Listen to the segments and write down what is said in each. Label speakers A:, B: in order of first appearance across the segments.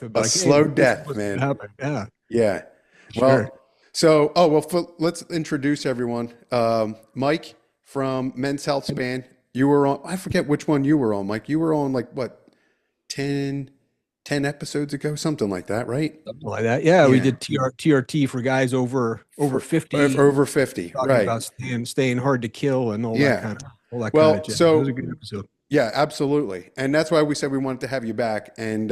A: with it. But
B: A
A: like, hey,
B: slow
A: this is
B: death,
A: what's going to
B: man.
A: happen. Yeah,
B: Yeah.
A: sure.
B: Well, so, oh, well, let's introduce everyone. Mike from Men's HealthSpan. You were on, I forget which one you were on, Mike. You were on like what, 10, 10 episodes ago, something like that, right?
A: Something like that. Yeah, we
B: Yeah.
A: did TRT for guys over
B: For
A: 50,
B: over 50,
A: talking
B: right.
A: about staying hard to kill and
B: Yeah.
A: all that kind of
B: Well,
A: jazz. It was a
B: so
A: good episode.
B: yeah, absolutely. And that's why we said we wanted to have you back. And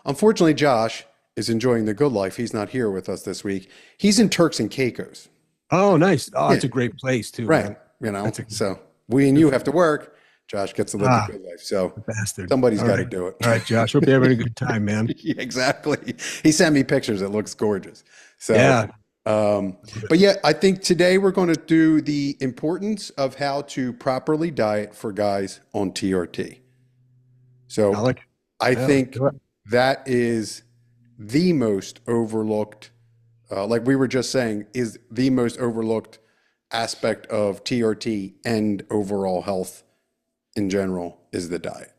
B: unfortunately, Josh is enjoying the good life. He's not here with us this week. He's in Turks and Caicos.
A: Oh, nice. Oh,
B: Yeah,
A: it's a great place too,
B: right.
A: man.
B: You know,
A: That's a
B: so we and
A: good
B: you
A: for
B: have to
A: you.
B: work. Josh gets to live the
A: Ah,
B: good life. So
A: the bastard.
B: somebody's
A: All
B: got to
A: right.
B: do it.
A: All right, Josh. Hope you're having a good time, man.
B: Yeah, exactly. He sent me pictures. It looks gorgeous. So,
A: Yeah.
B: but yeah, I think today we're going to do the importance of how to properly diet for guys on TRT.
A: I
B: So
A: like it.
B: I
A: Yeah, let's
B: think
A: do it.
B: that is the most overlooked, like we were just saying, is the most overlooked aspect of TRT and overall health in general is the diet.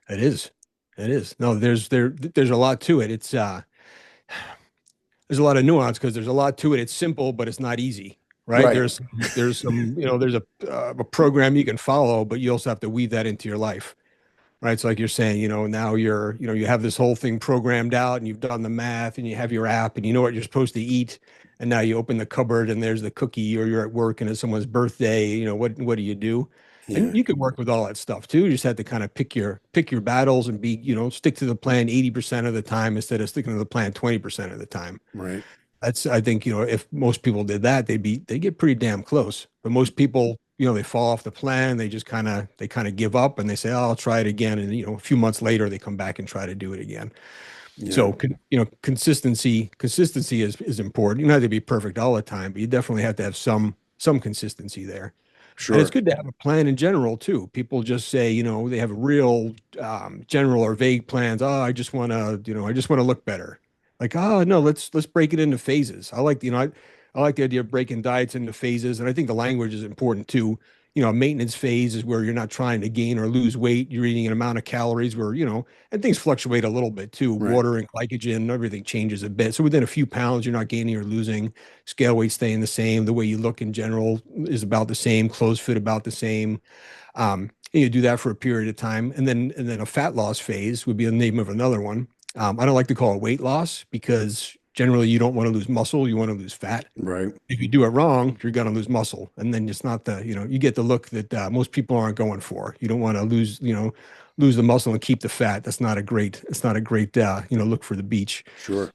A: It is. It is. No, there's a lot to it. There's a lot of nuance because there's a lot to it. It's simple, but it's not easy, right?
B: Right.
A: There's some, there's a program you can follow, but you also have to weave that into your life, right? So like you're saying, now you have this whole thing programmed out and you've done the math and you have your app and you know what you're supposed to eat. And now you open the cupboard and there's the cookie, or you're at work and it's someone's birthday, what do you do? And
B: Yeah.
A: you can work with all that stuff too. You just have to kind of pick your battles and stick to the plan 80% of the time instead of sticking to the plan 20% of the time.
B: Right.
A: I think, if most people did that, they get pretty damn close. But most people, they fall off the plan. They kind of give up and they say, oh, I'll try it again. And, a few months later, they come back and try to do it again.
B: Yeah.
A: So, consistency is important. You don't have to be perfect all the time, but you definitely have to have some consistency there. And it's
B: Sure.
A: good to have a plan in general too. People just say, they have real general or vague plans. Oh, I just want to look better. Like, oh no, let's break it into phases. I like the idea of breaking diets into phases, and I think the language is important too. A maintenance phase is where you're not trying to gain or lose weight. You're eating an amount of calories where, and things fluctuate a little bit too.
B: Right.
A: Water and glycogen, everything changes a bit. So within a few pounds, you're not gaining or losing. Scale weight staying the same. The way you look in general is about the same. Clothes fit about the same. And you do that for a period of time, and then a fat loss phase would be the name of another one. I don't like to call it weight loss because generally you don't want to lose muscle, you want to lose fat.
B: Right.
A: If you do it wrong, you're going to lose muscle, and then it's not you get the look that most people aren't going for. You don't want to lose the muscle and keep the fat. It's not a great look for the beach.
B: Sure.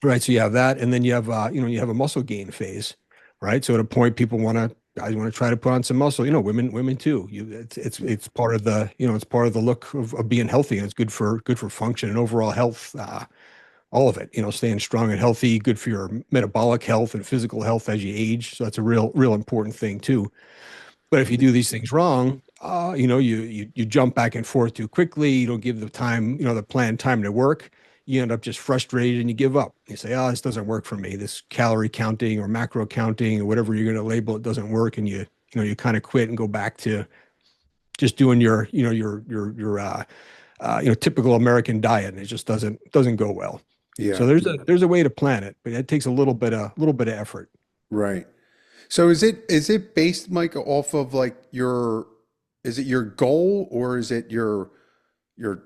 A: Right. So you have that, and then you have a muscle gain phase, right? So at a point, guys want to try to put on some muscle. Women too. It's part of it's part of the look of being healthy, and it's good for function and overall health. All of it, staying strong and healthy, good for your metabolic health and physical health as you age. So that's a real important thing too. But if you do these things wrong, you jump back and forth too quickly. You don't give the plan time to work. You end up just frustrated and you give up. You say, "Oh, this doesn't work for me. This calorie counting or macro counting or whatever you're going to label it doesn't work." And you kind of quit and go back to just doing your typical American diet, and it just doesn't go well.
B: Yeah.
A: So there's a way to plan it, but it takes a little bit of effort.
B: Right. So is it based, Mike, off of like is it your goal or is it your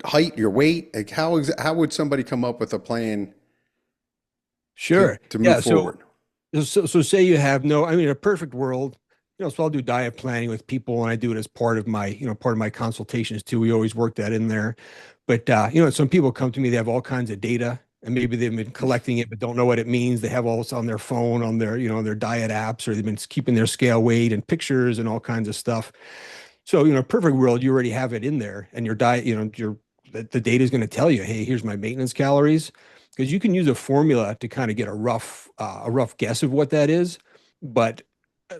B: height, your weight? Like how would somebody come up with a plan to
A: Sure.
B: to move
A: Yeah. So
B: forward?
A: so say you have no, I mean, a perfect world, so I'll do diet planning with people and I do it as part of my consultations too. We always work that in there. But some people come to me, they have all kinds of data and maybe they've been collecting it but don't know what it means. They have all this on their phone, on their diet apps, or they've been keeping their scale weight and pictures and all kinds of stuff. So, perfect world, you already have it in there and your diet, the data is going to tell you, hey, here's my maintenance calories, because you can use a formula to kind of get a rough guess of what that is. But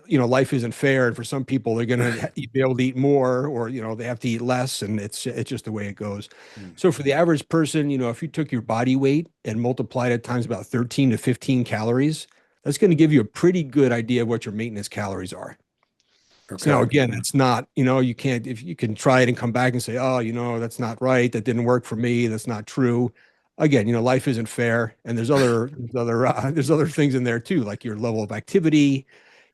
A: life isn't fair, and for some people, they're going to be able to eat more, or they have to eat less, and it's just the way it goes.
B: Mm.
A: So for the average person, if you took your body weight and multiplied it times about 13 to 15 calories, that's going to give you a pretty good idea of what your maintenance calories are. So now
B: Okay.
A: again, it's not, you can't, if you can try it and come back and say, oh, that's not right. That didn't work for me. That's not true. again, life isn't fair, and there's other things in there too, like your level of activity.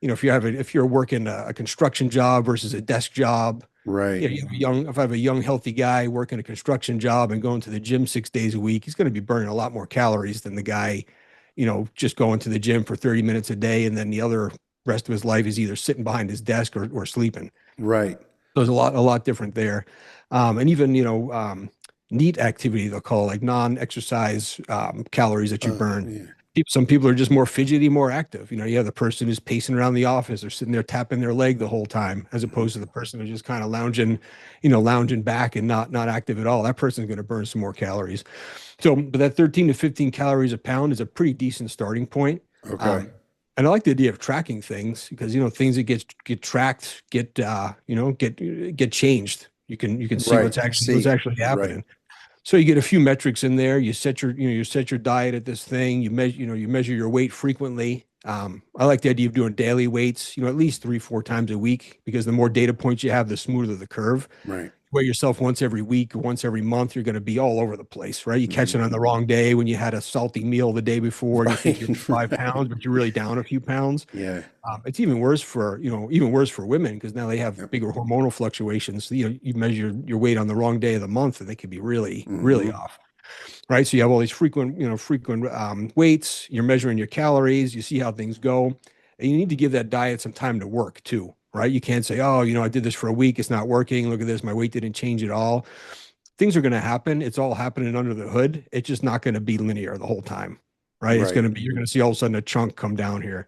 A: If you're working a construction job versus a desk job,
B: Right.
A: if I have a young, healthy guy working a construction job and going to the gym 6 days a week, he's going to be burning a lot more calories than the guy, just going to the gym for 30 minutes a day, and then the other rest of his life is either sitting behind his desk or sleeping.
B: Right.
A: There's a lot different there. And even, neat activity, they'll call like non-exercise calories that you burn.
B: Yeah.
A: Some people are just more fidgety, more active. You have the person who's pacing around the office or sitting there tapping their leg the whole time, as opposed to the person who's just kind of lounging back and not active at all. That person's going to burn some more calories. So, but that 13 to 15 calories a pound is a pretty decent starting point.
B: Okay.
A: Um, and I like the idea of tracking things because things that get tracked get changed. You can see
B: Right.
A: what's
B: See.
A: actually
B: Right.
A: happening. So you get a few metrics in there. You set your diet at this thing. You measure your weight frequently. I like the idea of doing daily weights, at least 3, 4 times a week, because the more data points you have, the smoother the curve.
B: Right.
A: Weigh yourself once every week, once every month, you're going to be all over the place, right? You catch
B: Mhm.
A: it on the wrong day when you had a salty meal the day before and you think you're
B: Right.
A: 5 pounds, but you're really down a few pounds.
B: Yeah.
A: It's even worse for women because now they have
B: Yep.
A: bigger hormonal fluctuations. So, you measure your weight on the wrong day of the month and they could be really, really
B: Hmm.
A: off, right? So you have all these frequent weights. You're measuring your calories. You see how things go, and you need to give that diet some time to work too, right? You can't say, oh, I did this for a week, it's not working. Look at this, my weight didn't change at all. Things are going to happen. It's all happening under the hood. It's just not going to be linear the whole time, right? It's going
B: Right.
A: to be You're going to see all of a sudden a chunk come down here.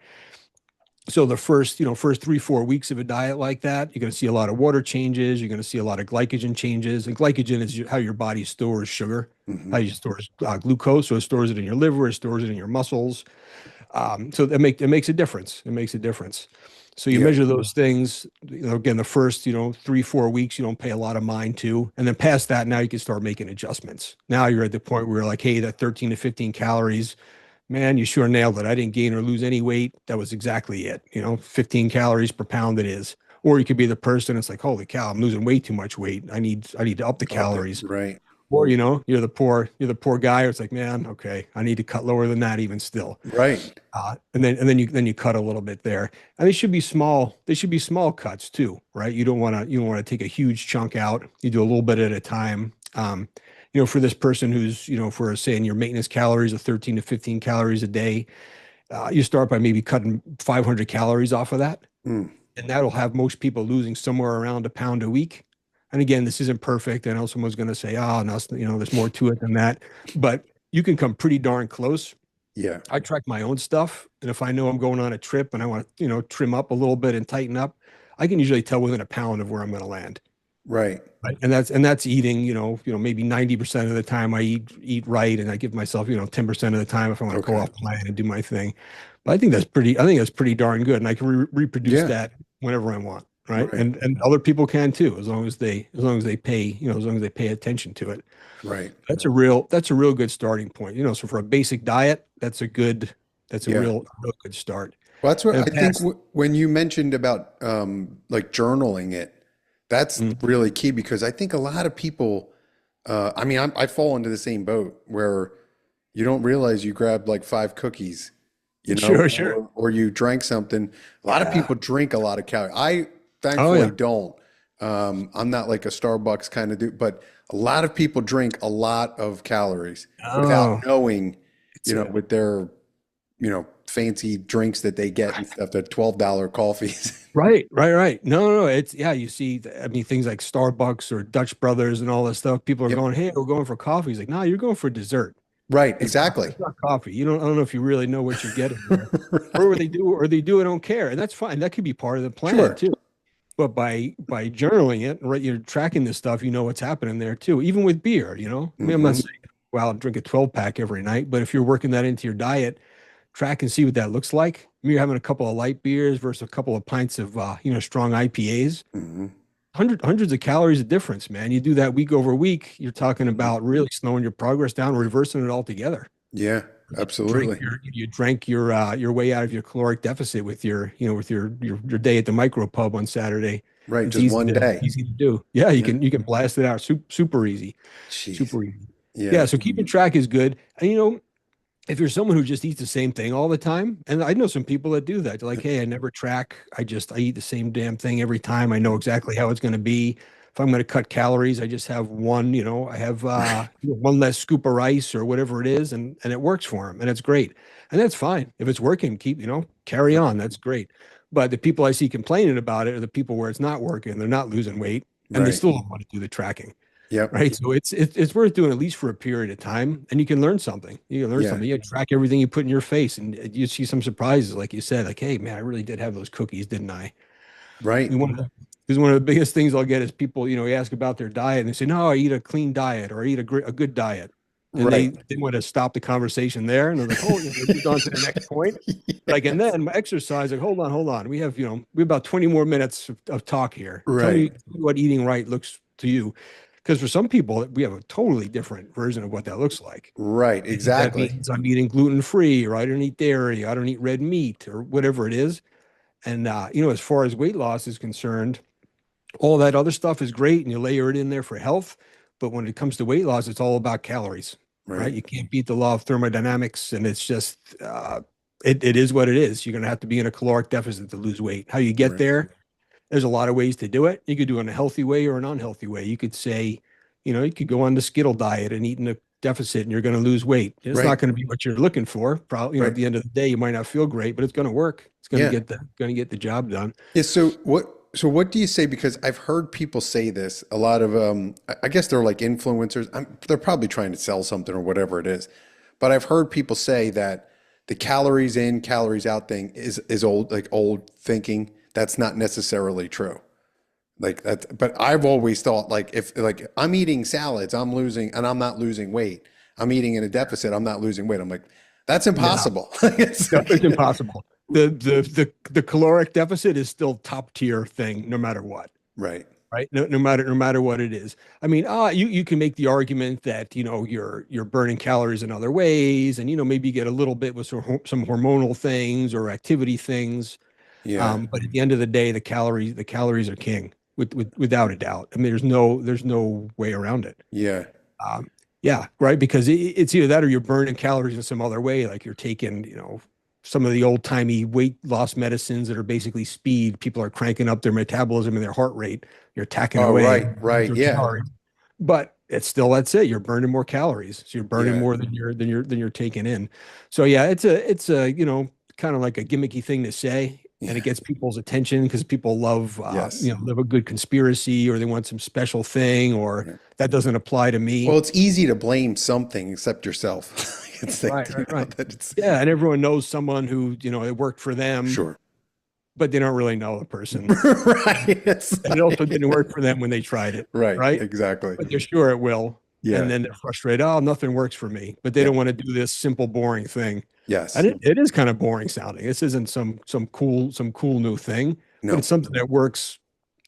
A: So the first 3, 4 weeks of a diet like that, you're going to see a lot of water changes. You're going to see a lot of glycogen changes. And glycogen is how your body stores sugar,
B: Hmm.
A: how you stores glucose. So it stores it in your liver, it stores it in your muscles. So it makes a difference. It makes a difference. So you
B: Yeah.
A: measure those things. Again, the first 3, 4 weeks you don't pay a lot of mind to, and then past that, now you can start making adjustments. Now you're at the point where you're like, hey, that 13 to 15 calories, man, you sure nailed it. I didn't gain or lose any weight. That was exactly it. 15 calories per pound it is. Or you could be the person, it's like, holy cow, I'm losing way too much weight. I need to up the
B: Up it.
A: calories.
B: Right.
A: Or, you're the poor guy. It's like, man, okay, I need to cut lower than that even still.
B: Right.
A: And then you cut a little bit there. And they should be small. They should be small cuts too, right? You don't want to take a huge chunk out. You do a little bit at a time. For this person who's, for saying your maintenance calories are 13 to 15 calories a day, you start by maybe cutting 500 calories off of that,
B: Mm.
A: and that'll have most people losing somewhere around a pound a week. And again, this isn't perfect. I know someone's going to say, "Oh, no, there's more to it than that," but you can come pretty darn close.
B: Yeah.
A: I track my own stuff, and if I know I'm going on a trip and I want to, trim up a little bit and tighten up, I can usually tell within a pound of where I'm going to land.
B: Right.
A: Right. And that's eating, maybe 90% of the time I eat right, and I give myself, 10% of the time if I want to go
B: Okay.
A: off plan and do my thing. But I think that's pretty darn good, and I can reproduce
B: Yeah.
A: that whenever I want, right?
B: Right.
A: And other people can too, as long as they pay, as long as they pay attention to it.
B: Right.
A: That's a real good starting point. So for a basic diet, that's a
B: Yeah.
A: real good start.
B: Well, that's what I
A: And
B: think
A: past,
B: when you mentioned about like journaling it, that's
A: mm,
B: really key because I think a lot of people, I mean, I fall into the same boat where you don't realize you grabbed like 5 cookies,
A: sure, sure.
B: or you drank something. A lot of
A: Yeah.
B: people drink a lot of calories. I
A: Oh
B: thankfully
A: yeah.
B: don't. I'm not like a Starbucks kind of dude, but a lot of people drink a lot of calories without
A: Oh,
B: knowing,
A: it's a
B: with their fancy drinks that they get and stuff, the $12 coffees.
A: Right, right, right. No, no, no. Yeah, you see, I mean, things like Starbucks or Dutch Brothers and all that stuff. People are
B: Yep.
A: going, "Hey, we're going for coffee." It's like, "No, you're going for dessert.
B: Right,
A: It's not,
B: exactly.
A: it's not coffee. I don't know if you really know what you're getting there, or
B: Right.
A: they do, I don't care, and that's fine. That could be part of the plan
B: Sure.
A: too. But by journaling it, right, you're tracking this stuff. You know what's happening there too. Even with beer, I mean, I'm not
B: Hmm.
A: saying, well, I'll drink a 12 pack every night, but if you're working that into your diet, track and see what that looks like. You're having a couple of light beers versus a couple of pints of strong IPAs.
B: Hmm.
A: Hundreds of calories of difference, man. You do that week over week, you're talking
B: Hmm.
A: about really slowing your progress down, reversing it altogether.
B: Yeah,
A: Drink
B: absolutely.
A: you drank your way out of your caloric deficit with your day at the micro pub on Saturday.
B: Right,
A: It's
B: just
A: easy
B: one
A: to
B: day.
A: easy to do. Yeah, you
B: Yeah.
A: can blast it out super easy,
B: Jeez.
A: super easy. Yeah,
B: Yeah.
A: so keeping track is good. And if you're someone who just eats the same thing all the time, and I know some people that do that. They're like, hey, I never track. I eat the same damn thing every time. I know exactly how it's going to be. If I'm going to cut calories, I just have one, I have one less scoop of rice or whatever it is, and it works for them, and it's great. And that's fine. If it's working, carry on. That's great. But the people I see complaining about it are the people where it's not working. They're not losing weight, and they
B: Right.
A: still don't want to do the tracking.
B: Yep.
A: Right. So it's worth doing at least for a period of time, and you can learn something. You can learn
B: Yeah.
A: something. You track everything you put in your face, and you see some surprises, like you said, like, hey, man, I really did have those cookies, didn't I?
B: Right.
A: We want to, because one of the biggest things I'll get is people, you ask about their diet, and they say, no, I eat a clean diet or I eat a good diet, and
B: Right.
A: they want to stop the conversation there, and they're like, oh, they moved on to the next point. Like, and
B: Yes.
A: then my exercise, like, hold on, we have about 20 more minutes of talk here.
B: Right.
A: Tell me what eating right looks to you. Because for some people, we have a totally different version of what that looks like.
B: Right.
A: That
B: Exactly.
A: means I'm eating gluten free, or I don't eat dairy, I don't eat red meat, or whatever it is. And as far as weight loss is concerned, all that other stuff is great, and you layer it in there for health. But when it comes to weight loss, it's all about calories, right?
B: Right.
A: You can't beat the law of thermodynamics, and it's just it is what it is. You're going to have to be in a caloric deficit to lose weight. How you get
B: Right.
A: there, there's a lot of ways to do it. You could do it in a healthy way or an unhealthy way. You could say, you could go on the Skittle diet and eat in a deficit, and you're going to lose weight. It's
B: Right.
A: not going to be what you're looking for. Probably, at
B: Right.
A: the end of the day, you might not feel great, but it's going to work. It's
B: Yeah.
A: going to get the job done.
B: Yeah. So what do you say? Because I've heard people say this, a lot of I guess they're like influencers. They're probably trying to sell something or whatever it is. But I've heard people say that the calories in, calories out thing is old, like old thinking. That's not necessarily true. Like that, but I've always thought like if like I'm eating salads, I'm losing and I'm not losing weight. I'm eating in a deficit, I'm not losing weight. I'm like, that's
A: No,
B: impossible. It's
A: no, it's
B: like,
A: impossible. The caloric deficit is still top tier thing, no matter what.
B: right.
A: Right. No matter what it is. I mean, you can make the argument that, you're burning calories in other ways, and, maybe you get a little bit with some hormonal things or activity things.
B: Yeah.
A: But at the end of the day, the calories are king without a doubt. I mean, there's no way around it.
B: Yeah.
A: Um, yeah, right. Because it's either that or you're burning calories in some other way, like you're taking, some of the old timey weight loss medicines that are basically speed. People are cranking up their metabolism and their heart rate. You're tacking
B: Oh,
A: away
B: right. Right.
A: through
B: Yeah.
A: calories, but that's it. You're burning more calories. So you're burning
B: Yeah.
A: more than you're taking in. So yeah, it's a kind of like a gimmicky thing to say, and it
B: Yeah.
A: gets people's attention because people love
B: Yes.
A: love a good conspiracy, or they want some special thing, or
B: Yeah.
A: that doesn't apply to
B: Well,
A: me.
B: it's easy to blame something except yourself. It's like,
A: Right, right, right.
B: that it's
A: Yeah, and everyone knows someone who, it worked for them,
B: sure.
A: but they don't really know the person.
B: Right. It's
A: And it also didn't
B: like,
A: work for them when they tried it,
B: right.
A: right?
B: Exactly.
A: But they're sure it will. And
B: Yeah.
A: then they're frustrated. Oh, nothing works for me. But they
B: Yeah.
A: don't want to do this simple, boring thing. And
B: Yes.
A: it is kind of boring sounding. This isn't some cool new thing, but
B: No,
A: it's something that works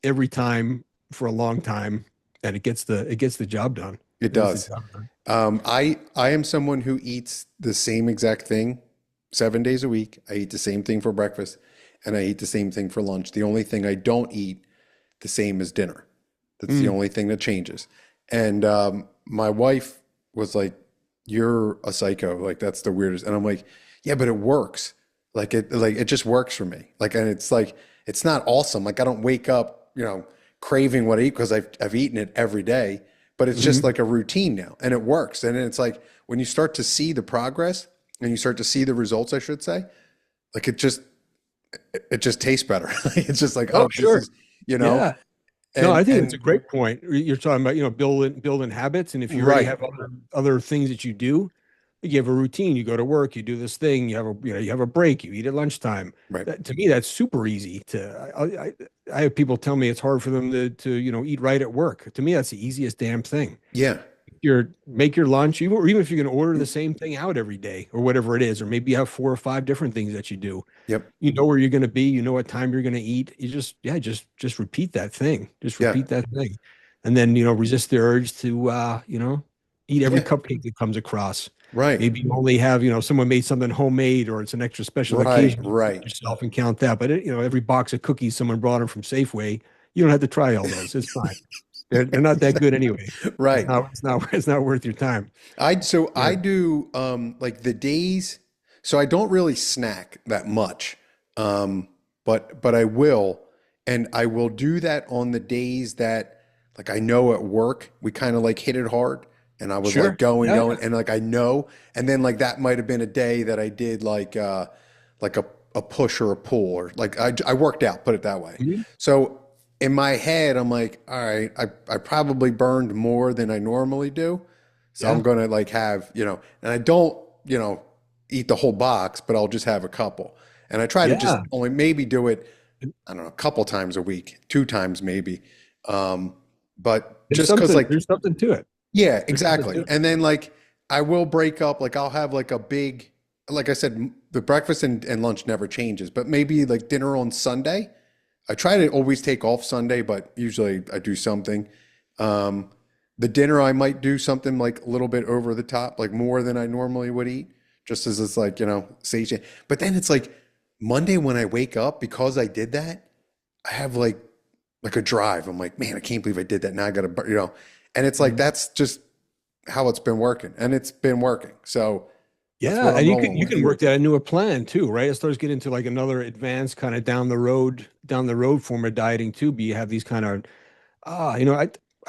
A: every time for a long time, and it gets the job done.
B: it
A: It gets the
B: does.
A: job done.
B: I am someone who eats the same exact thing 7 days a week. I eat the same thing for breakfast and I eat the same thing for lunch. The only thing I don't eat the same as dinner. That's the
A: Mm,
B: only thing that changes. And my wife was like, "You're a psycho. Like that's the weirdest." And I'm like, "Yeah, but it works. Like it just works for me. Like, and it's like it's not awesome. Like I don't wake up, craving what I eat because I've eaten it every day, but it's just
A: mhm.
B: like a routine now, and it works. And it's like when you start to see the progress and you start to see the results, I should say, like it just tastes better. It's just like,
A: Oh,
B: oh, this
A: sure.
B: is, you know,
A: Yeah. No, I
B: and
A: think it's a great point. You're talking about, building habits. And if you already
B: right,
A: have other things that you do, you have a routine, you go to work, you do this thing, you have a break, you eat at lunchtime.
B: right,
A: To me, that's super easy I have people tell me it's hard for them to eat right at work. To me, that's the easiest damn thing.
B: yeah,
A: Make your lunch, or even if you're going to order the same thing out every day or whatever it is, or maybe you have 4 or 5 different things that you do.
B: yep,
A: You know where you're going to be, you know what time you're going to eat. You just repeat that thing. Just
B: yeah,
A: repeat that thing. And then, resist the urge to eat every
B: yeah,
A: cupcake that comes across.
B: right,
A: Maybe you only have, someone made something homemade, or it's an extra special
B: right,
A: occasion. You treat
B: right.
A: yourself and count that. But every box of cookies someone brought in from Safeway, you don't have to try all those. It's fine. they're not that good anyway.
B: Right.
A: It's not worth your time.
B: I
A: Yeah.
B: do like the days, so I don't really snack that much. But I will, and I will do that on the days that like I know at work we kind of like hit it hard, and I was like
A: Sure. Yeah.
B: going, and like I know, and then like that might have been a day that I did like a push or a pull, or like I worked out, put it that way.
A: Mhm.
B: So in my head, I'm like, all right, I probably burned more than I normally do. So I'm
A: Yeah.
B: gonna like have, and I don't, eat the whole box, but I'll just have a couple. And I try to just
A: Yeah.
B: only maybe do it, I don't know, a couple times a week, two times maybe. Um, but just because like,
A: There's something to it.
B: yeah,
A: There's something to
B: exactly.
A: it.
B: And then like I will break up, like I'll have like a big, like I said, the breakfast and lunch never changes, but maybe like dinner on Sunday. I try to always take off Sunday, but usually I do something. Um, the dinner I might do something like a little bit over the top, like more than I normally would eat, just as it's like, satiate. But then it's like Monday when I wake up, because I did that, I have like a drive. I'm like, man, I can't believe I did that. Now I gotta, and it's like
A: Mhm.
B: that's just how it's been working. And it's been working. So that's
A: Yeah,
B: what
A: and
B: I'm rolling
A: you
B: with.
A: can work that into a plan too, right? It starts getting to like another advanced kind of down the road form of dieting too. But you have these kind of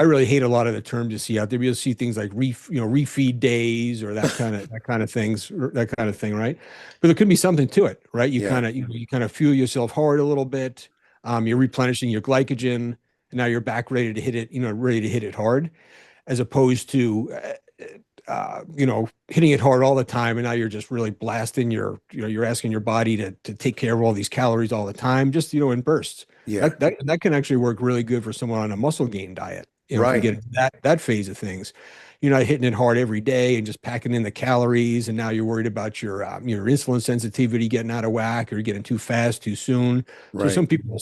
A: I really hate a lot of the terms you see out there. You'll see things like refeed days or that kind of things, or that kind of thing, right? But there could be something to it, right?
B: Yeah.
A: You kind of fuel yourself hard a little bit. You're replenishing your glycogen, and now you're back ready to hit it, ready to hit it hard, as opposed to hitting it hard all the time, and now you're just really blasting you're asking your body to take care of all these calories all the time, just in bursts.
B: Yeah.
A: That can actually work really good for someone on a muscle gain diet. If you
B: Right.
A: get into that phase of things, you're not hitting it hard every day and just packing in the calories, and now you're worried about your insulin sensitivity getting out of whack or getting too fast too soon. So
B: Right.
A: some people will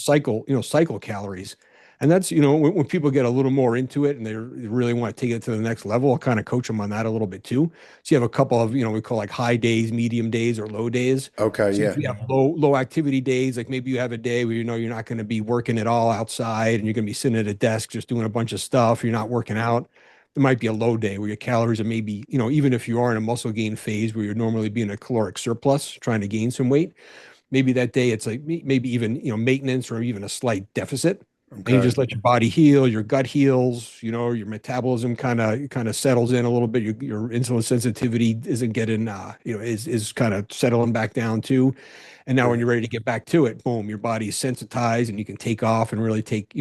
A: cycle calories. And that's, when people get a little more into it and they really want to take it to the next level, I'll kind of coach them on that a little bit too. So you have a couple of, we call like high days, medium days, or low days.
B: Okay.
A: So if
B: Yeah.
A: you have low activity days, like maybe you have a day where you're not going to be working at all outside and you're going to be sitting at a desk just doing a bunch of stuff. You're not working out. There might be a low day where your calories are maybe, even if you are in a muscle gain phase where you're normally being a caloric surplus, trying to gain some weight, maybe that day it's like maybe even maintenance or even a slight deficit, and you
B: Okay.
A: just let your body heal, your gut heals, your metabolism kind of settles in a little bit, your insulin sensitivity isn't getting is kind of settling back down too, and now when
B: Right.
A: you're ready to get back to it, boom, your body's sensitized and you can take off and really take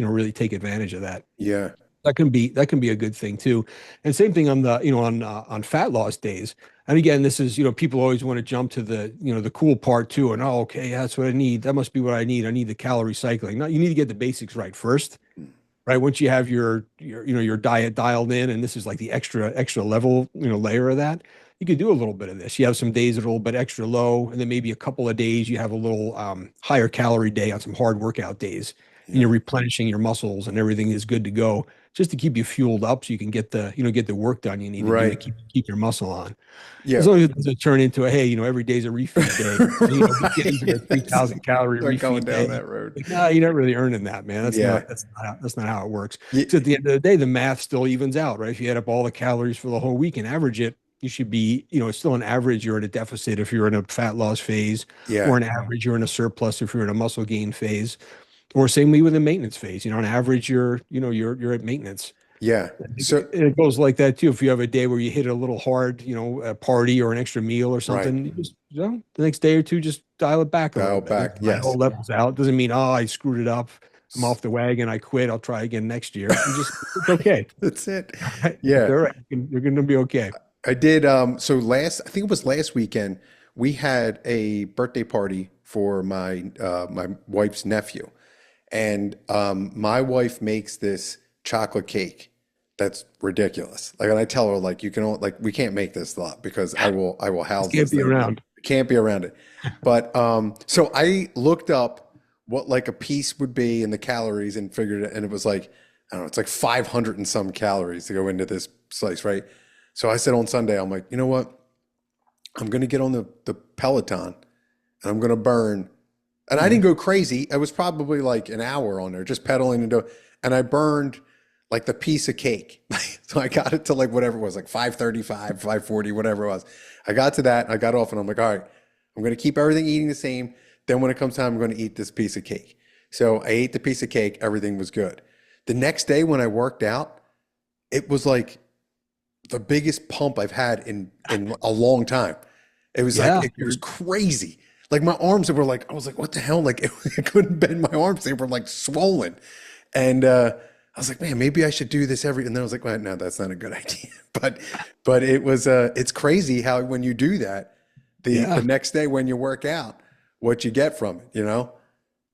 A: advantage of that.
B: Yeah.
A: That can be a good thing too. And same thing on the on fat loss days. And again, this is people always want to jump to the cool part too. And okay, yeah, that's what I need. That must be what I need. I need the calorie cycling. No, you need to get the basics right first, right? Once you have your diet dialed in, and this is like the extra level layer of that, you could do a little bit of this. You have some days that are a little bit extra low, and then maybe a couple of days you have a little higher calorie day on some hard workout days, and
B: Yeah.
A: you're replenishing your muscles and everything is good to go, just to keep you fueled up so you can get the work done you need to do to
B: Right.
A: keep your muscle on. As
B: Yeah.
A: long as it doesn't turn into a, hey, every day's a refeed day.
B: Right.
A: Weekends are a
B: Yes.
A: 3,000 calorie
B: Start going
A: refeed
B: down
A: day.
B: that road.
A: Like, nah, you're not really earning that, man.
B: Yeah.
A: That's not how it works.
B: Yeah.
A: So at the end of the day, the math still evens out, right? If you add up all the calories for the whole week and average it, you should be, it's still an average. You're in a deficit if you're in a fat loss phase, or
B: Yeah.
A: an average you're in a surplus if you're in a muscle gain phase, or same way with a maintenance phase. On average, you're at maintenance.
B: Yeah. So,
A: It goes like that too. If you have a day where you hit it a little hard, a party or an extra meal or
B: right.
A: something, you just, the next day or two, just dial it back a
B: Dial
A: little bit.
B: back.
A: My whole
B: Yes.
A: levels out. Doesn't mean, oh, I screwed it up. I'm off the wagon. I quit. I'll try again next year. It's okay.
B: That's it.
A: Right? It's
B: Yeah.
A: all right. You're going to be okay.
B: I did. So I think it was last weekend, we had a birthday party for my wife's nephew, and my wife makes this chocolate cake that's ridiculous. Like, and I tell her like, you can only, like we can't make this lot because I will
A: Just
B: house
A: can't
B: this
A: be
B: thing.
A: around.
B: Can't be around it. But so I looked up what like a piece would be and the calories and figured it, and it was like I don't know, it's like 500 and some calories to go into this slice, right? So I said on Sunday, I'm like, you know what? I'm gonna get on the Peloton and I'm gonna burn. And I
A: Mhm.
B: didn't go crazy. I was probably like an hour on there just pedaling and doing, and I burned like the piece of cake. So I got it to like whatever it was, like 5:35, 5:40, whatever it was. I got to that, I got off and I'm like, all right, I'm going to keep everything eating the same. Then when it comes time, I'm going to eat this piece of cake. So I ate the piece of cake, everything was good. The next day when I worked out, it was like the biggest pump I've had in a long time. It was like
A: Yeah.
B: it was crazy. Like my arms were like I was like, what the hell? Like I couldn't bend my arms; they were like swollen. And I was like, man, maybe I should do this every. And then I was like, well, no, that's not a good idea. But it was it's crazy how when you do that, the
A: Yeah.
B: next day when you work out, what you get from it, you know?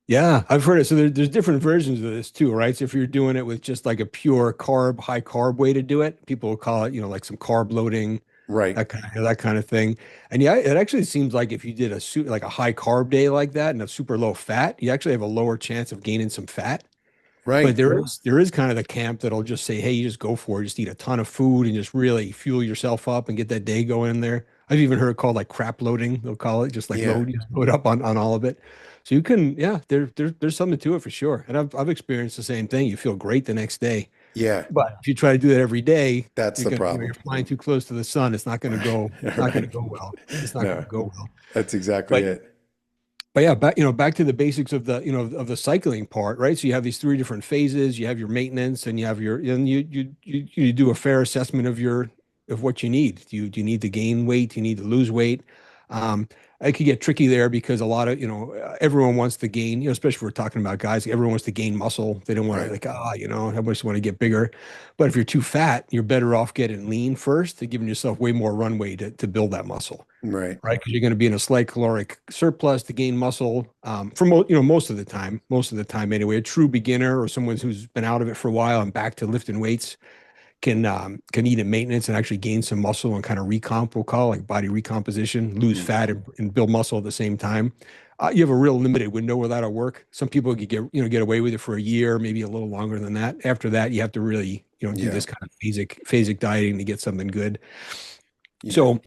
A: Yeah, I've heard it. So there's different versions of this too, right? So if you're doing it with just like a pure carb, high carb way to do it, people will call it, like some carb loading,
B: Right,
A: that kind of thing. And yeah, it actually seems like if you did like a high carb day like that and a super low fat, you actually have a lower chance of gaining some fat. But
B: right.
A: there is kind of the camp that'll just say, hey, you just go for it, just eat a ton of food and just really fuel yourself up and get that day going in there. I've even heard it called like crap loading, they'll call it, just like
B: Yeah,
A: load up on all of it. So you can, yeah, there's something to it for sure. And I've experienced the same thing. You feel great the next day.
B: yeah.
A: But if you try to do that every day,
B: That's the
A: you're
B: problem.
A: flying too close to the sun.
B: All
A: it's not gonna
B: right.
A: go well. It's not gonna
B: No,
A: go well.
B: that's exactly
A: But
B: it.
A: yeah, back to the basics of the cycling part, right? So you have these three different phases. You have your maintenance, and you do a fair assessment of what you need. Do you need to gain weight? Do you need to lose weight? Um, it could get tricky there because a lot of everyone wants to gain. Especially if we're talking about guys, everyone wants to gain muscle. They don't want to
B: Right,
A: like everybody just want to get bigger. But if you're too fat, you're better off getting lean first, and giving yourself way more runway to build that muscle,
B: right,
A: right? Because you're going to be in a slight caloric surplus to gain muscle for most of the time. Most of the time, anyway. A true beginner or someone who's been out of it for a while and back to lifting weights can eat in maintenance and actually gain some muscle and kind of recomp, we'll call like body recomposition, lose
B: mm,
A: fat and build muscle at the same time. You have a real limited window where that'll work. Some people could get away with it for a year, maybe a little longer than that. After that, you have to really do
B: yeah,
A: this kind of phasic dieting to get something good.
B: yeah,
A: So,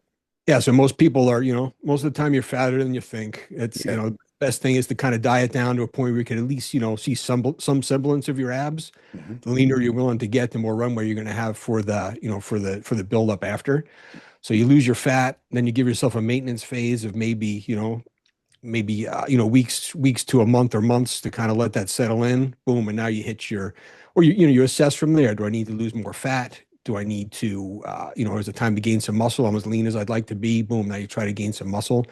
A: yeah, so most people are, most of the time you're fatter than you think. It's,
B: yeah,
A: best thing is to kind of diet down to a point where you can at least, see some semblance of your abs.
B: mhm,
A: The leaner you're willing to get, the more runway you're going to have for the build up after. So you lose your fat, then you give yourself a maintenance phase of maybe weeks to a month or months to kind of let that settle in. Boom, and now you hit you assess from there. Do I need to lose more fat? Do I need to is it time to gain some muscle? I'm as lean as I'd like to be. Boom, now you try to gain some muscle,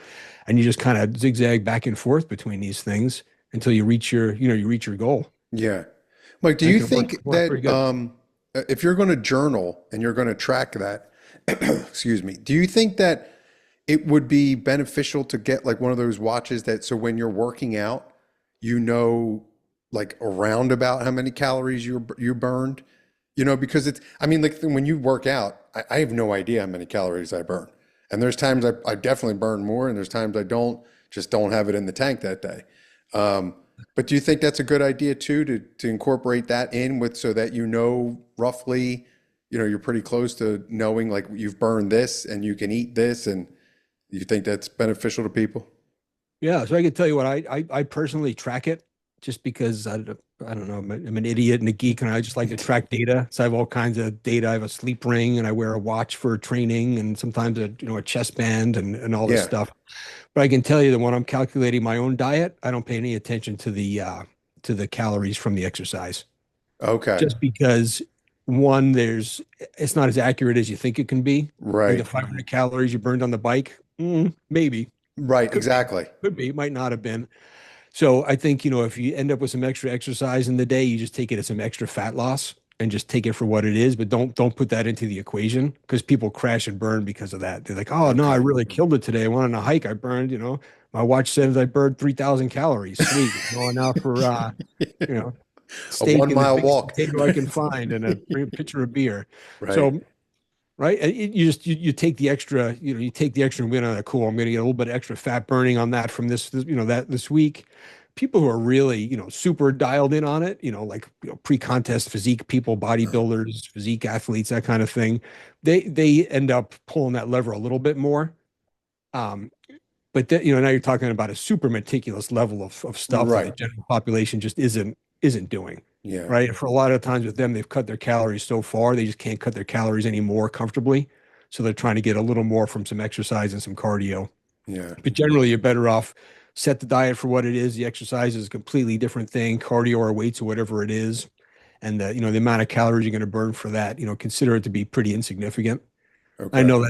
A: and you just kind of zigzag back and forth between these things until you reach your goal.
B: yeah. Mike, do
A: And it
B: you
A: can work,
B: think
A: work pretty
B: that
A: good.
B: if you're going to journal and you're going to track that, excuse me, do you think that it would be beneficial to get like one of those watches that so when you're working out, you know, like around about how many calories you burned? Because I mean, like when you work out, I have no idea how many calories I burn. And there's times I definitely burn more, and there's times I just don't have it in the tank that day. Um, but do you think that's a good idea too, to incorporate that in with so that you know roughly, you're pretty close to knowing like you've burned this and you can eat this, and you think that's beneficial to people?
A: Yeah, so I can tell you what I personally track it just because I don't know, I'm an idiot and a geek and I just like to track data. So I have all kinds of data. I have a sleep ring and I wear a watch for training and sometimes a chest band and all this
B: Yeah.
A: stuff. But I can tell you that when I'm calculating my own diet, I don't pay any attention to the calories from the exercise.
B: Okay.
A: Just because one, it's not as accurate as you think it can be. Like the
B: Right.
A: 500 calories you burned on the bike, maybe.
B: Right.
A: Could be.
B: Exactly.
A: Could be. Might not have been. So I think, if you end up with some extra exercise in the day, you just take it as some extra fat loss and just take it for what it is, but don't put that into the equation because people crash and burn because of that. They're like, "Oh, no, I
B: Okay.
A: really killed it today. I went on a hike. I burned, my watch says I burned 3,000 calories. Sweet. I'm going out for you know,
B: A
A: steak
B: one
A: and the
B: mile
A: biggest
B: walk.
A: potato I can find and bring a pitcher of beer."
B: Right.
A: So right? You take the extra, you take the extra win on it. Cool. I'm going to get a little bit of extra fat burning on that from this week. People who are really, super dialed in on it, like pre-contest physique people, bodybuilders, physique athletes, that kind of thing, they end up pulling that lever a little bit more. Um, but now you're talking about a super meticulous level of stuff that the
B: Right.
A: general population just isn't doing.
B: Yeah.
A: right? And for a lot of times with them, they've cut their calories so far, they just can't cut their calories anymore comfortably. So they're trying to get a little more from some exercise and some cardio.
B: Yeah.
A: But generally, you're better off set the diet for what it is. The exercise is a completely different thing, cardio or weights or whatever it is. And the amount of calories you're going to burn for that, consider it to be pretty insignificant. I
B: Okay.
A: know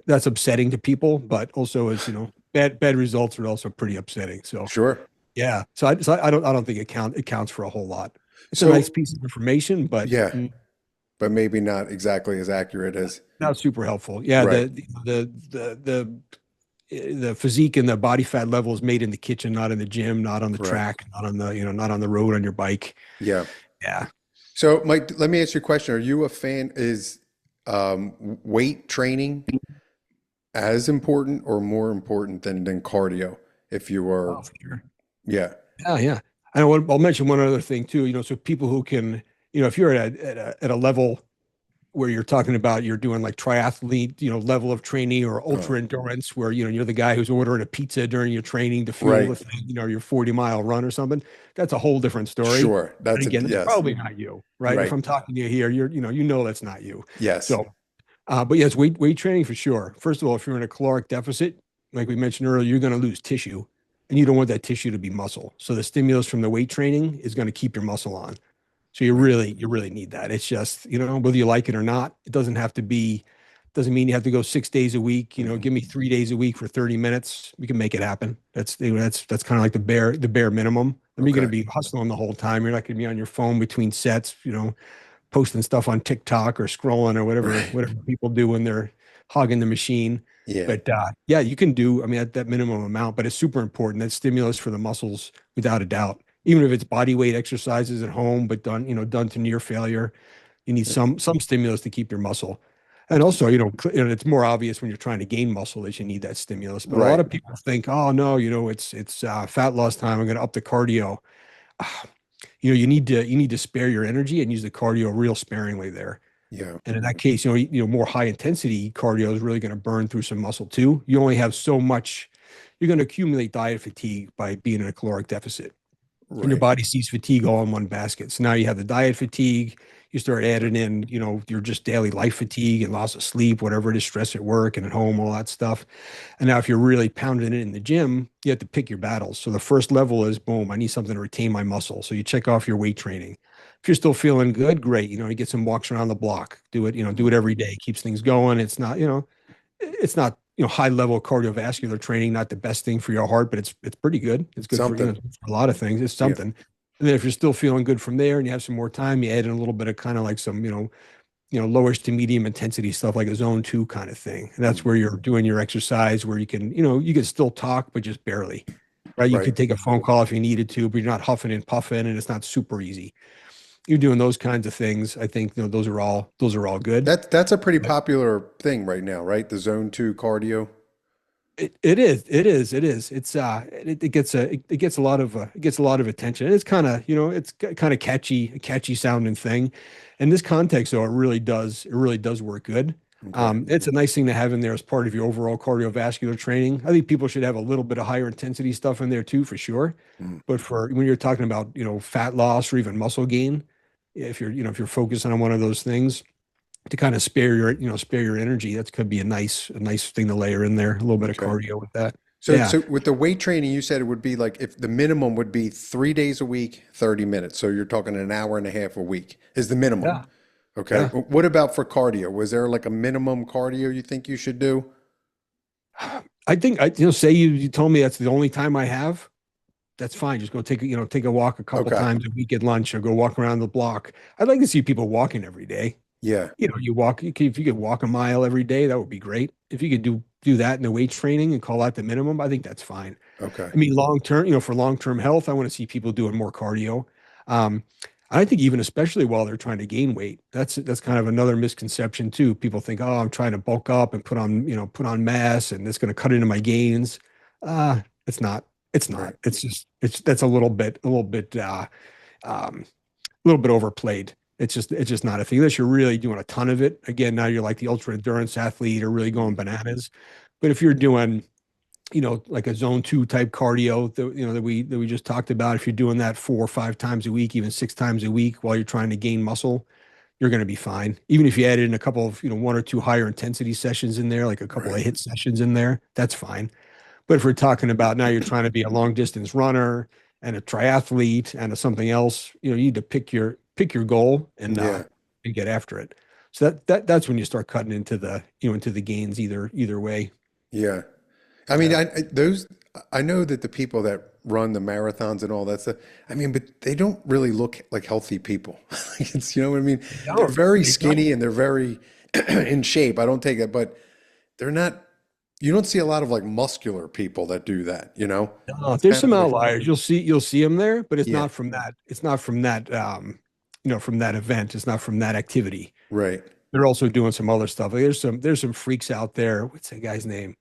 A: that's upsetting to people, but also is, bad results are also pretty upsetting. So
B: Sure.
A: yeah, so I don't think it counts for a whole lot. It's a nice
B: So,
A: piece of information, but
B: yeah, but maybe not exactly as accurate as,
A: not super helpful. Yeah,
B: right.
A: the physique and the body fat level is made in the kitchen, not in the gym, not on the
B: Correct.
A: track, not on not on the road on your bike.
B: Yeah.
A: Yeah.
B: So, Mike, let me ask you a question. Are you a fan? Is weight training as important or more important than cardio? If you are,
A: Oh, for sure.
B: yeah.
A: Yeah, yeah. And I'll mention one other thing too. So people who can, if you're at a level where you're talking about you're doing like triathlete, level of training or
B: Oh,
A: ultra endurance, where you're the guy who's ordering a pizza during your training to fuel
B: right.
A: the thing, your 40-mile run or something. That's a whole different story.
B: Sure.
A: And
B: That's a,
A: again, that's
B: yes.
A: probably not you, right? If
B: Right.
A: I'm talking to you here, that's not you.
B: Yes.
A: So, but yes, weight training for sure. First of all, if you're in a caloric deficit, like we mentioned earlier, you're going to lose tissue, and you don't want that tissue to be muscle. So the stimulus from the weight training is going to keep your muscle on. So
B: Right.
A: you really need that. It's just, whether you like it or not, it doesn't have to be, doesn't mean you have to go 6 days a week,
B: Mhm.
A: give me 3 days a week for 30 minutes. We can make it happen. That's kind of like the bare minimum. I mean, you're going
B: Okay.
A: to be hustling the whole time. You're not going to be on your phone between sets, posting stuff on TikTok or scrolling or
B: Right.
A: whatever people do when they're hogging the machine.
B: Yeah.
A: But yeah, you can do, I mean, at that minimum amount, but it's super important. That stimulus for the muscles, without a doubt. Even if it's body weight exercises at home, but done to near failure, you need some stimulus to keep your muscle. And also, it's more obvious when you're trying to gain muscle that you need that stimulus. But a lot
B: Right.
A: of people think, oh no, it's fat loss time. I'm going to up the cardio. You need to spare your energy and use the cardio real sparingly there.
B: Yeah.
A: And in that case, more high intensity cardio is really going to burn through some muscle too. You only have so much. You're going to accumulate diet fatigue by being in a caloric deficit, and your
B: Right.
A: body sees fatigue all in one basket. So now you have the diet fatigue. You start adding in, your just daily life fatigue and loss of sleep, whatever it is, stress at work and at home, all that stuff. And now if you're really pounding it in the gym, you have to pick your battles. So the first level is boom, I need something to retain my muscle. So you check off your weight training. If you're still feeling good, great. You get some walks around the block. Do it, do it
B: Mhm.
A: every day. Keeps things going. It's not high level cardiovascular training, not the best thing for your heart, but it's pretty good. It's good for
B: Something.
A: for a lot of things. It's
B: Yeah.
A: something. And then if you're still feeling good from there and you have some more time, you add in a little bit of kind of like some lowest to medium intensity stuff like a zone 2 kind of thing. And that's
B: Mhm.
A: where you're doing your exercise where you can still talk but just barely, right? You
B: Right.
A: could take a phone call if you needed to, but you're not huffing and puffing and it's not super easy. You're doing those kinds of things. I think those are all good.
B: That's a pretty popular thing right now, right? The zone two cardio.
A: It is. It gets a lot of attention. And it's kind of kind of catchy, a catchy sounding thing. In this context, though, it really does work good.
B: Okay.
A: It's a nice thing to have in there as part of your overall cardiovascular training. I think people should have a little bit of higher intensity stuff in there too, for sure.
B: Mm.
A: But for when you're talking about fat loss or even muscle gain, if you're focused on one of those things to kind of spare your energy. That's could be a nice thing to layer in there. A little bit of
B: Okay.
A: cardio with that.
B: So,
A: Yeah.
B: so with the weight training, you said it would be like if the minimum would be 3 days a week, 30 minutes. So you're talking an hour and a half a week is the minimum.
A: Yeah.
B: Okay.
A: Yeah.
B: What about for cardio? Was there like a minimum cardio you think you should do?
A: I think say you told me that's the only time I have, that's fine. Just go take a walk a couple
B: Okay.
A: times a week at lunch or go walk around the block. I'd like to see people walking every day.
B: Yeah.
A: If you could walk a mile every day, that would be great. If you could do that in the weight training and call that the minimum, I think that's fine.
B: Okay.
A: I mean, long term, for long term health, I want to see people doing more cardio. Um, I think even especially while they're trying to gain weight, that's kind of another misconception too. People think, oh, I'm trying to bulk up and put on mass, and it's going to cut into my gains. It's not. It's
B: Right.
A: not. It's just that's um, a little bit overplayed. It's just not a thing unless you're really doing a ton of it. Again, now you're like the ultra endurance athlete or really going bananas. But if you're doing like a zone two type cardio that, that we just talked about. If you're doing that 4 or 5 times a week, even 6 times a week while you're trying to gain muscle, you're going to be fine. Even if you added in a couple of, 1 or 2 higher intensity sessions in there, like a couple of
B: Right.
A: hit sessions in there, that's fine. But if we're talking about now you're trying to be a long distance runner and a triathlete and a something else, you need to pick your goal
B: Yeah.
A: and get after it. So that's when you start cutting into the gains either way.
B: Yeah. I mean,
A: Yeah.
B: I know that the people that run the marathons and all that stuff, I mean, but they don't really look like healthy people. It's, you know what I mean?
A: They
B: They're
A: don't.
B: very
A: They don't.
B: skinny and they're very in shape. I don't take that, but they're not, you don't see a lot of like muscular people that do that, you know?
A: No,
B: It's
A: there's
B: kind
A: some
B: of like,
A: outliers. You'll see them there, but it's
B: yeah,
A: not from that. It's not from that. From that event. It's not from that activity.
B: right.
A: They're also doing some other stuff. Like there's some freaks out there. What's that guy's name?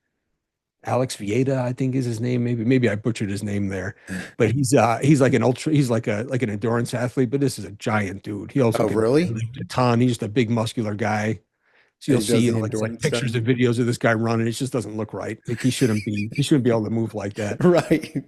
A: Alex Vieta, I think is his name. Maybe I butchered his name there, but he's like an ultra. He's like an endurance athlete, but this is a giant dude. He also
B: Oh,
A: can
B: really?
A: lift a ton. He's just a big muscular guy. So
B: And
A: you'll
B: he
A: see,
B: does the
A: it's like
B: endurance stuff?
A: pictures and videos of this guy running. It just doesn't look right. Like he shouldn't be able to move like that.
B: Right.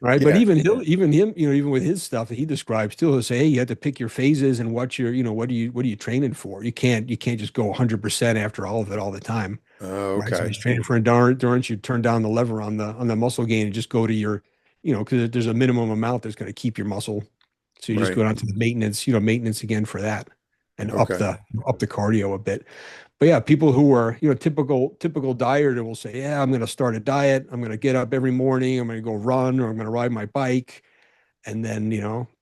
A: Right. But
B: Yeah.
A: even him, even with his stuff that he describes too, he'll say, hey, you have to pick your phases and what are you training for? You can't just go 100% after all of it all the time.
B: Oh,
A: Right. So
B: okay.
A: he's training for endurance, you turn down the lever on the muscle gain and just go to your, because there's a minimum amount that's going to keep your muscle. So you just
B: Right.
A: go down to the maintenance again for that and up
B: Okay.
A: the cardio a bit. But yeah, people who are, typical dieter will say, yeah, I'm going to start a diet. I'm going to get up every morning. I'm going to go run or I'm going to ride my bike. And then,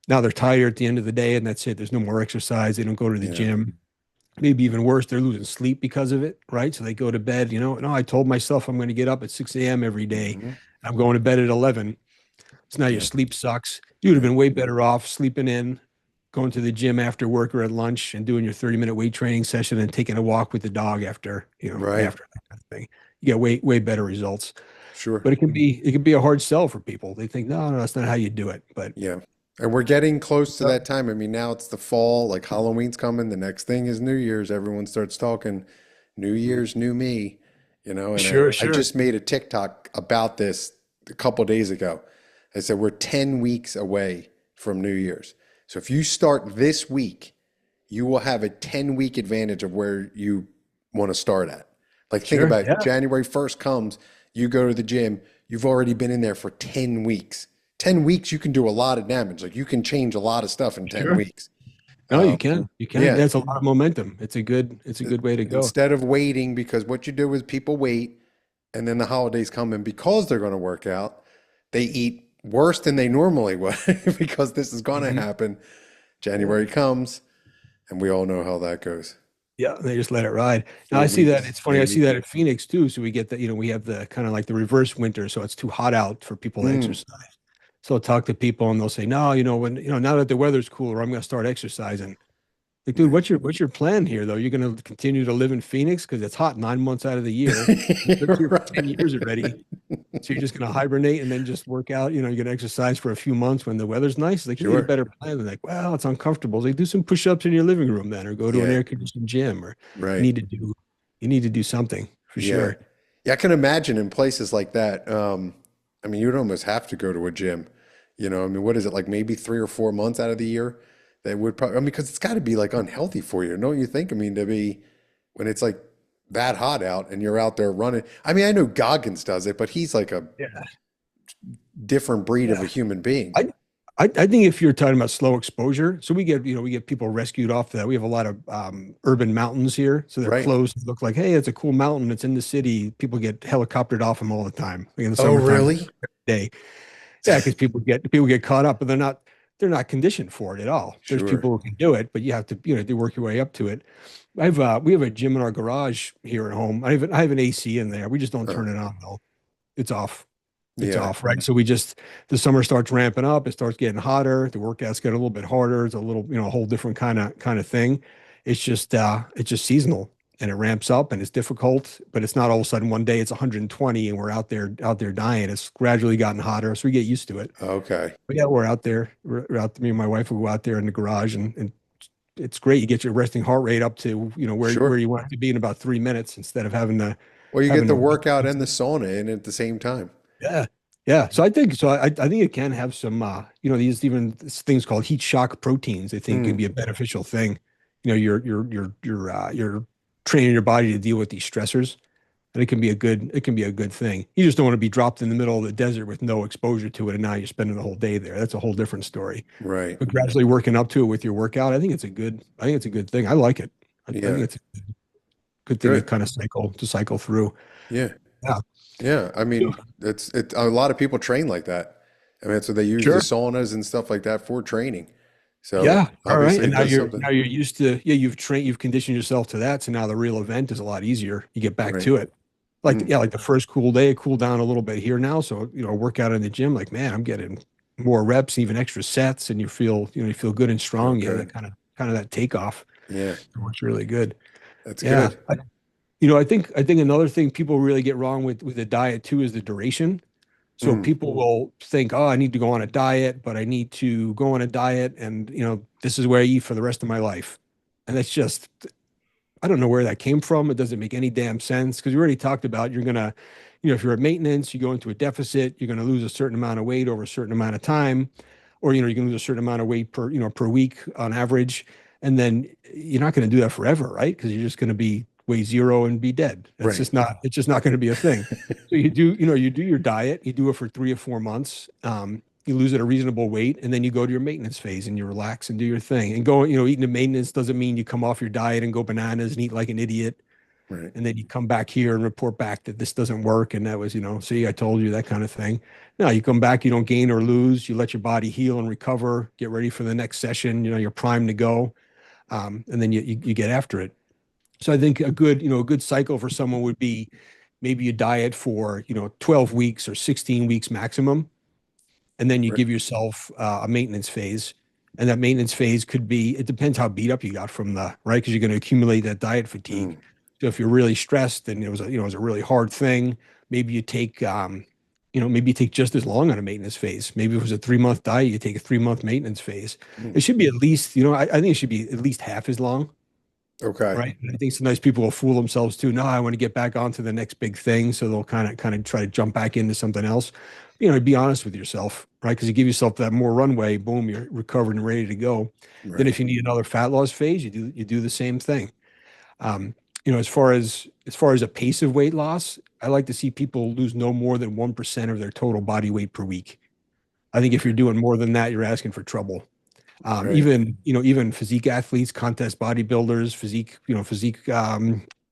A: now they're tired at the end of the day and that's it. There's no more exercise. They don't go to the
B: Yeah.
A: gym. Maybe even worse, they're losing sleep because of it, right? So they go to bed, no, I told myself I'm going to get up at 6 a.m. every day.
B: Hmm.
A: I'm going to bed at 11. So now your
B: Yeah.
A: sleep sucks. You would have
B: Yeah.
A: been way better off sleeping in, going to the gym after work or at lunch and doing your 30-minute weight training session and taking a walk with the dog
B: Right.
A: after that kind of thing. You get way better results.
B: Sure.
A: But it can be a hard sell for people. They think, no, that's not how you do it. But
B: Yeah. And we're getting close to that time. I mean, now it's the fall, like Halloween's coming. The next thing is New Year's. Everyone starts talking New Year's, new me, and I,
A: sure,
B: I
A: sure.
B: just made a TikTok about this a couple days ago. I said, we're 10 weeks away from New Year's. So if you start this week, you will have a 10-week advantage of where you want to start at. Like, think
A: Sure.
B: about it.
A: Yeah.
B: January 1st comes, you go to the gym, you've already been in there for 10 weeks. 10 weeks, you can do a lot of damage. Like, you can change a lot of stuff in 10
A: Sure.
B: weeks.
A: No,
B: Um,
A: you can. You can.
B: yeah,
A: That's a lot of momentum. It's a good way to go.
B: instead of waiting, because what you do is people wait and then the holidays come and because they're going to work out, they eat worse than they normally would because this is going to
A: Mhm.
B: happen.
A: Yeah.
B: January comes and we all know how that goes.
A: Yeah, they just let it ride. Now I
B: Four
A: see that.
B: weeks,
A: It's funny. I see
B: 8 weeks.
A: that in Phoenix too. So we get that, we have the kind of like the reverse winter. So it's too hot out for people to
B: Mm.
A: exercise. So I'll talk to people and they'll say, no, now that the weather's cooler, I'm going to start exercising. Like, dude,
B: Yeah.
A: what's your plan here though? You're going to continue to live in Phoenix because it's hot 9 months out of the year. You've lived here
B: You're
A: for 10 years
B: right.
A: already. So you're just going to hibernate and then just work out. You're going to exercise for a few months when the weather's nice. It's like, you need a
B: Sure.
A: better plan. They're like, well, it's uncomfortable. It's like, do some push-ups in your living room then, or go to an
B: Yeah.
A: air conditioned gym, or you
B: Right.
A: need to do, you need to do something for
B: Yeah.
A: sure.
B: Yeah. I can imagine in places like that. I mean, you'd almost have to go to a gym. I mean, what is it, like maybe 3 or 4 months out of the year that would probably, I mean, because it's got to be like unhealthy for you, don't you think? I mean, to be when it's like that hot out and you're out there running. I mean, I know Goggins does it, but he's like a
A: Yeah.
B: different breed of a
A: Yeah.
B: human being.
A: I think if you're talking about slow exposure, so we get people rescued off that. We have a lot of urban mountains here, so they're
B: Right.
A: close. They look like, hey, it's a cool mountain. It's in the city. People get helicoptered off them all the time, like in the
B: Oh,
A: summertime.
B: really?
A: Day. Yeah, because people get caught up, but they're not conditioned for it at all. There's
B: Sure.
A: people who can do it, but you have to work your way up to it. We have a gym in our garage here at home. I have an AC in there. We just don't
B: Uh,
A: turn it on though. It's off. It's
B: yeah.
A: off, right? So the summer starts ramping up. It starts getting hotter. The workouts get a little bit harder. It's a little, a whole different kind of thing. It's just seasonal and it ramps up and it's difficult, but it's not all of a sudden one day it's 120 and we're out there dying. It's gradually gotten hotter, so we get used to it.
B: Okay.
A: But yeah, we're out there. We're out. Me and my wife will go out there in the garage, and it's great. You get your resting heart rate up to where
B: Sure.
A: you want it to be in about 3 minutes instead of having to
B: Well, you get
A: having
B: the
A: to wait.
B: workout and the sauna in at the same time.
A: Yeah. Yeah. So I think so. I think it can have some these even things called heat shock proteins. I think can
B: Mm,
A: be a beneficial thing. You're training your body to deal with these stressors. And it can be a good thing. You just don't want to be dropped in the middle of the desert with no exposure to it, and now you're spending the whole day there. That's a whole different story.
B: right.
A: But gradually working up to it with your workout, I think it's a good thing. I like it. I think
B: Yeah.
A: it's a good thing to
B: Good.
A: kind of cycle through.
B: Yeah.
A: Yeah.
B: Yeah. I mean, it's a lot of people train like that. I mean, so they use the
A: Sure.
B: saunas and stuff like that for training. So
A: Yeah. All right.
B: obviously
A: And
B: it does something.
A: now you're used to, yeah, you've conditioned yourself to that. So now the real event is a lot easier. You get back
B: Right.
A: to it. Like,
B: Mm,
A: yeah, like the first cool day, cool down a little bit here now. So, work out in the gym, like, man, I'm getting more reps, even extra sets, and you feel good and
B: oh,
A: strong. You have that
B: good.
A: kind of that takeoff.
B: Yeah.
A: It's really good.
B: That's
A: Yeah.
B: good.
A: I think another thing people really get wrong with the diet too is the duration. So
B: Mm,
A: people will think, oh, I need to go on a diet, but I need to go on a diet and, this is where I eat for the rest of my life. And that's just, I don't know where that came from. It doesn't make any damn sense because we already talked about you're going to, if you're at maintenance, you go into a deficit, you're going to lose a certain amount of weight over a certain amount of time, or, you can lose a certain amount of weight per week on average. And then you're not going to do that forever, right? Because you're just going to be weigh zero and be dead.
B: right.
A: It's just not going to be a thing. So you do your diet, you do it for 3 or 4 months. You lose at a reasonable weight, and then you go to your maintenance phase and you relax and do your thing. And going, eating the maintenance doesn't mean you come off your diet and go bananas and eat like an idiot.
B: Right.
A: And then you come back here and report back that this doesn't work. And that was, see, I told you that kind of thing. No, you come back, you don't gain or lose. You let your body heal and recover, get ready for the next session. You're primed to go. And then you get after it. So I think a good cycle for someone would be maybe you diet for, 12 weeks or 16 weeks maximum, and then you
B: Right.
A: give yourself a maintenance phase. And that maintenance phase could be, it depends how beat up you got from right? Because you're going to accumulate that diet fatigue.
B: Mm,
A: So if you're really stressed and it was a really hard thing, maybe maybe you take just as long on a maintenance phase. Maybe if it was a 3 month diet, you take a 3 month maintenance phase.
B: mm.
A: It should be at least, I think it should be at least half as long.
B: Okay.
A: Right. And I think sometimes people will fool themselves too. No, I want to get back onto the next big thing. So they'll kind of try to jump back into something else. Be honest with yourself, right? Because you give yourself that more runway, boom, you're recovered and ready to go. Then
B: Right.
A: if you need another fat loss phase, you do the same thing. As far as a pace of weight loss, I like to see people lose no more than 1% of their total body weight per week. I think if you're doing more than that, you're asking for trouble.
B: Right.
A: Even physique athletes, contest bodybuilders, physique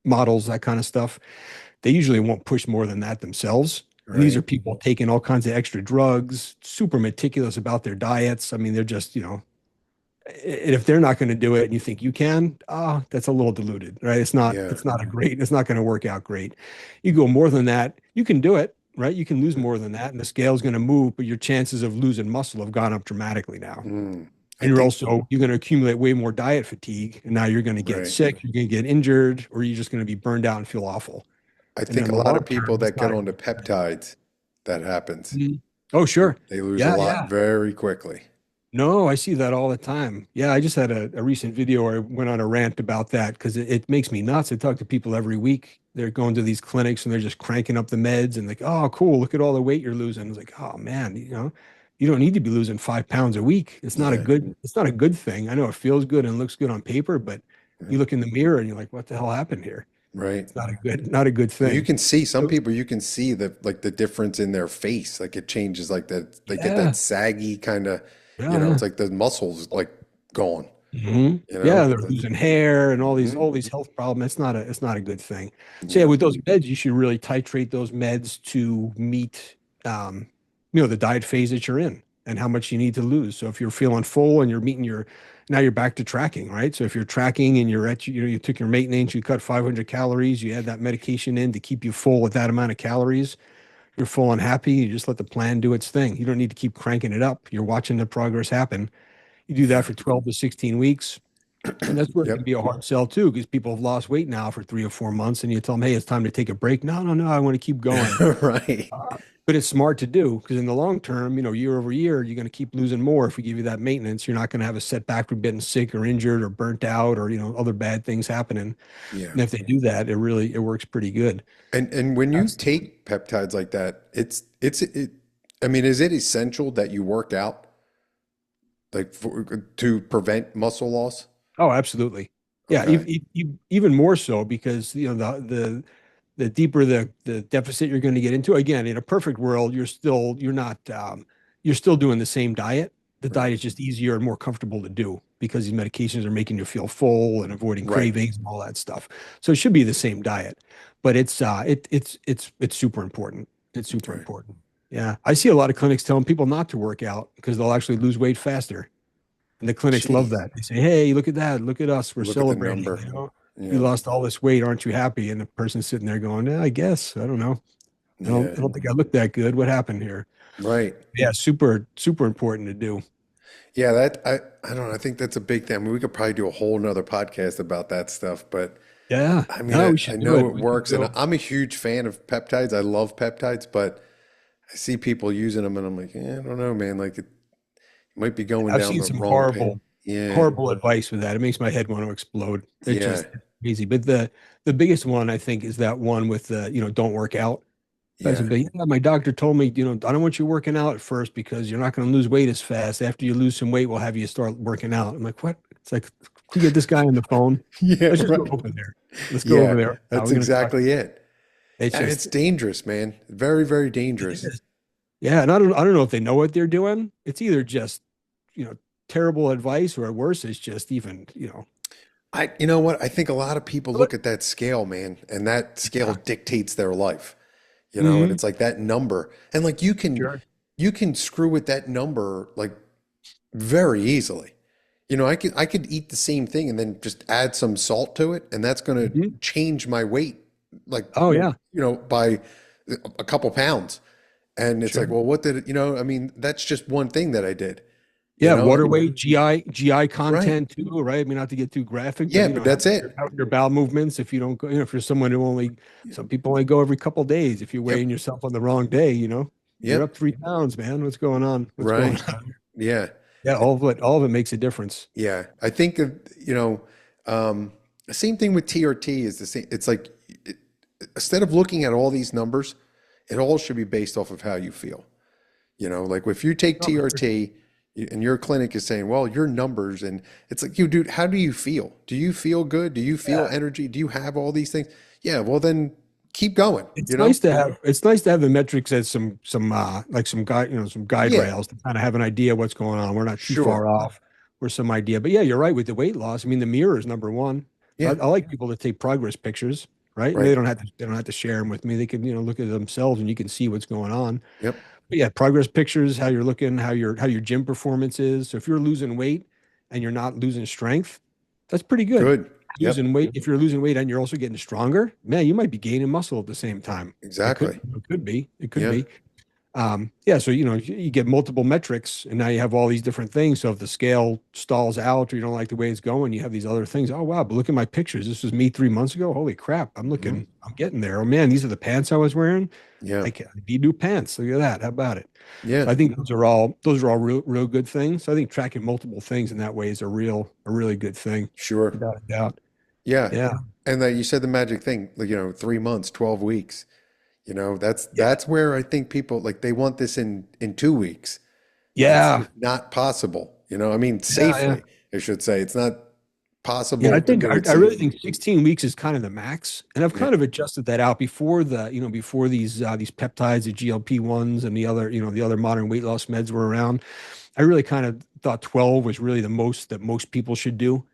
A: models, that kind of stuff. They usually won't push more than that themselves. And these are
B: Right.
A: people taking all kinds of extra drugs, super meticulous about their diets. I mean, they're just, and if they're not going to do it and you think you can, that's a little diluted, right?
B: Yeah.
A: It's not going to work out great. You go more than that, you can do it, right? You can lose more than that and the scale is going to move, but your chances of losing muscle have gone up dramatically now.
B: Mm. I
A: And
B: think,
A: you're going to accumulate way more diet fatigue. And now you're going to get
B: right.
A: sick, you're going to get injured, or you're just going to be burned out and feel awful.
B: I
A: And
B: think
A: in
B: a
A: the
B: lot
A: long
B: of people
A: term, it's
B: that get
A: not a
B: onto
A: good thing.
B: peptides, that happens.
A: Mhm. Oh, sure.
B: They lose a
A: Yeah,
B: lot
A: yeah.
B: very quickly.
A: No, I see that all the time. Yeah, I just had a recent video where I went on a rant about that because it makes me nuts. I talk to people every week. They're going to these clinics and they're just cranking up the meds and like, oh, cool, look at all the weight you're losing. It's like, oh man, you don't need to be losing 5 pounds a week.
B: Yeah.
A: It's not a good thing. I know it feels good and looks good on paper, but
B: Yeah.
A: you look in the mirror and you're like, what the hell happened here?
B: Right.
A: It's not a good
B: And you
A: thing.
B: can see some
A: So,
B: people, you can see the like the difference in their face. Like it changes like that. They get
A: yeah,
B: that saggy kind of,
A: yeah, yeah.
B: it's like the muscles like gone,
A: Yeah, they're losing hair and
B: Mhm.
A: all these health problems. It's not a good thing. So yeah,
B: Yeah.
A: with those meds, you should really titrate those meds to meet um, the diet phase that you're in and how much you need to lose. So if you're feeling full and you're meeting now you're back to tracking, right? So if you're tracking and you're at you took your maintenance, you cut 500 calories, you add that medication in to keep you full with that amount of calories, you're full and happy. You just let the plan do its thing. You don't need to keep cranking it up. You're watching the progress happen. You do that
B: Yeah.
A: for 12 to 16 weeks. And that's where it can
B: Yep.
A: be a hard sell too, because people have lost weight now for 3 or 4 months, and you tell them, "Hey, it's time to take a break." No, no, no, I want to keep going.
B: Right.
A: but it's smart to do because in the long term, year over year, you're going to keep losing more if we give you that maintenance. You're not going to have a setback for getting sick or injured or burnt out or, other bad things happening.
B: Yeah.
A: And if they do that, it works pretty good.
B: And when you
A: That's,
B: take peptides like that, I mean, is it essential that you work out like to prevent muscle loss?
A: oh, absolutely. Yeah,
B: Okay.
A: even more so because, the deeper the deficit you're going to get into. Again, in a perfect world, you're still doing the same diet. The
B: Right.
A: diet is just easier and more comfortable to do because these medications are making you feel full and avoiding
B: Right.
A: cravings and all that stuff. So it should be the same diet, but it's super important. It's super
B: Right.
A: important. Yeah, I see a lot of clinics telling people not to work out because they'll actually lose weight faster. And the clinics love
B: Jeez.
A: that. They say, "Hey, look at that. Look at us. We're
B: Look at the
A: celebrating.
B: number.
A: You
B: Yeah.
A: lost all this weight. Aren't you happy?" And the person's sitting there going, I guess. I don't know. I
B: Yeah.
A: don't think I look that good. What happened here?"
B: Right.
A: Yeah, super, super important to do.
B: Yeah, I don't know. I think that's a big thing. I mean, we could probably do a whole nother podcast about that stuff, but
A: Yeah.
B: I mean,
A: No, we
B: I
A: should do
B: know
A: it.
B: it
A: We could
B: works, and
A: go.
B: I'm a huge fan of peptides. I love peptides, but I see people using them, and I'm like, I don't know, man. Like, it might be going
A: I've
B: down
A: seen
B: the
A: some
B: wrong path.
A: horrible,
B: Yeah,
A: horrible advice with that. It makes my head want to explode. It's
B: yeah,
A: just crazy. But the biggest one I think is that one with the, don't work out. Guys
B: yeah,
A: would be, yeah, my doctor told me, I don't want you working out at first because you're not going to lose weight as fast. After you lose some weight, we'll have you start working out. I'm like, what? It's like, can you get this guy on the phone?
B: yeah,
A: Let's just go
B: right.
A: over there. Let's go
B: Yeah,
A: over there.
B: that's
A: We're going to talk.
B: exactly it.
A: It's
B: And it's
A: just,
B: dangerous, man. Very, very
A: it
B: dangerous.
A: is. Yeah. And I don't know if they know what they're doing. It's either just, you know, terrible advice or worse, it's just even,
B: You know what? I think a lot of people
A: but
B: look at that scale, man, and that scale
A: yeah.
B: dictates their life. And
A: Hmm.
B: it's like that number. And like
A: Sure.
B: you can screw with that number like very easily. I could eat the same thing and then just add some salt to it, and that's going to
A: Mhm.
B: change my weight like
A: Oh, yeah.
B: by a couple pounds. And it's like,
A: Sure.
B: well, what did it, I mean, that's just one thing that I did, you
A: Yeah,
B: know?
A: water weight, GI
B: Right.
A: content too, right? I mean, not to get too graphic, but
B: Yeah, but that's it.
A: how your bowel movements. If you don't go, if you're someone who some people only go every couple days. If you're weighing
B: Yep.
A: yourself on the wrong day, you're up
B: Yep.
A: 3 pounds, man. What's going on? What's going
B: Right.
A: on?
B: Yeah.
A: Yeah, all of it makes a difference.
B: Yeah, I think um, the same thing with TRT is the same. It's like instead of looking at all these numbers, it all should be based off of how you feel. Like if you take
A: Oh, for sure.
B: TRT and your clinic is saying, well, your numbers, and it's like, dude, how do you feel? Do you feel good? Do you feel
A: Yeah.
B: energy? Do you have all these things? Yeah, well then keep going,
A: It's nice to have the metrics as some like some guide, some guide
B: Yeah,
A: rails to kind of have an idea what's going on. We're not too far
B: sure.
A: off or some idea. But yeah, you're right with the weight loss. I mean, the mirror is number one. So
B: Yeah,
A: I like people to take progress pictures, right? And
B: right.
A: they don't have to share them with me. They can, look at themselves and you can see what's going on.
B: Yep,
A: But yeah, progress pictures, how you're looking, how your gym performance is. So if you're losing weight and you're not losing strength, that's pretty good.
B: good.
A: Losing
B: Yep,
A: weight, if you're losing weight and you're also getting stronger, man, you might be gaining muscle at the same time.
B: exactly.
A: It could be, it could
B: Yeah,
A: be. Yeah, so you get multiple metrics and now you have all these different things. So if the scale stalls out or you don't like the way it's going, you have these other things. Oh wow, but look at my pictures. This was me 3 months ago. Holy crap,
B: hmm,
A: I'm getting there. Oh man, these are the pants I was wearing.
B: yeah,
A: I can be new pants. Look at that. How about it?
B: yeah.
A: So I think those are all real good things. So I think tracking multiple things in that way is a really good thing,
B: Sure.
A: without a doubt.
B: Yeah.
A: Yeah.
B: And you said the magic thing, like, 3 months, 12 weeks. That's
A: Yeah.
B: that's where I think people like they want this in 2 weeks. And it's
A: Yeah.
B: just not possible. I mean,
A: Yeah. Yeah.
B: safely, I should say. It's not
A: Yeah,
B: possible
A: I
B: to
A: think
B: do it
A: I really
B: safely.
A: think 16 weeks is kind of the max, and I've
B: Yeah.
A: kind of adjusted that out before these peptides, the GLP-1s, and the other modern weight loss meds were around. I really kind of thought 12 was really the most that most people should do.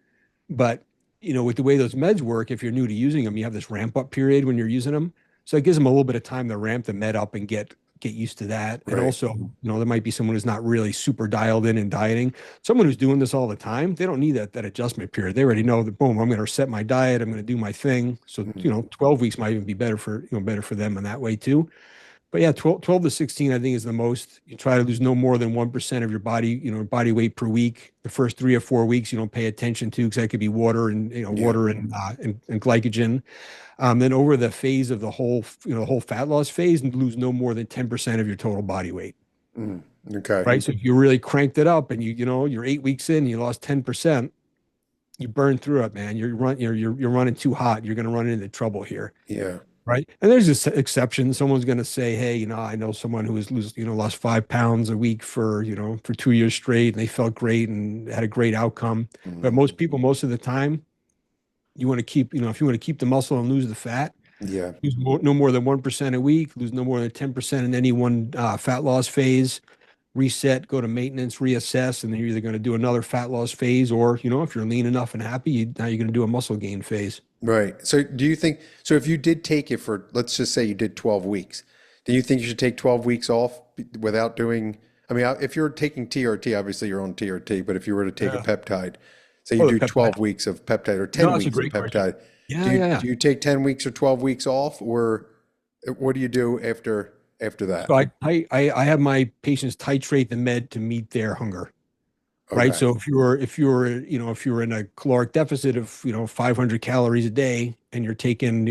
A: But with the way those meds work, if you're new to using them, you have this ramp up period when you're using them. So it gives them a little bit of time to ramp the med up and get used to that. And
B: Right.
A: also, there might be someone who's not really super dialed in and dieting. Someone who's doing this all the time, they don't need that adjustment period. They already know that boom, I'm going to set my diet, I'm going to do my thing. So,
B: Mhm.
A: 12 weeks might even be better for them in that way too. But yeah, 12 to 16, I think is the most. You try to lose no more than 1% of your body, body weight per week. The first 3 or 4 weeks, you don't pay attention to because that could be water and,
B: Yeah.
A: water and glycogen. Then over the phase of the whole fat loss phase, lose no more than 10% of your total body weight.
B: Mm. Okay.
A: Right. So if you really cranked it up and you're 8 weeks in, you lost 10%, you burn through it, man. You're running too hot. You're going to run into trouble here.
B: Yeah.
A: Right. And there's this exception. Someone's going to say, hey, I know someone who lost 5 pounds a week for 2 years straight and they felt great and had a great outcome. But
B: Mm.
A: most people, most of the time, you want to keep, if you want to keep the muscle and lose the fat,
B: Yeah.
A: no more than 1% a week, lose no more than 10% in any one fat loss phase, reset, go to maintenance, reassess, and then you're either going to do another fat loss phase or, if you're lean enough and happy, now you're going to do a muscle gain phase.
B: Right. So do you think, so if you did take it for, let's just say you did 12 weeks, do you think you should take 12 weeks off without doing, I mean, if you're taking TRT, obviously you're on TRT, but if you were to take a
A: Yeah.
B: peptide, say you
A: Oh, the
B: do
A: peptide.
B: 12 weeks of peptide or
A: No,
B: 10
A: that's a
B: weeks of
A: great question.
B: peptide,
A: Yeah, yeah, yeah.
B: do you take 10 weeks or 12 weeks off, or what do you do after
A: So
B: that?
A: I have my patients titrate the med to meet their hunger, right?
B: Okay.
A: So if you're in a caloric deficit of 500 calories a day and you're taking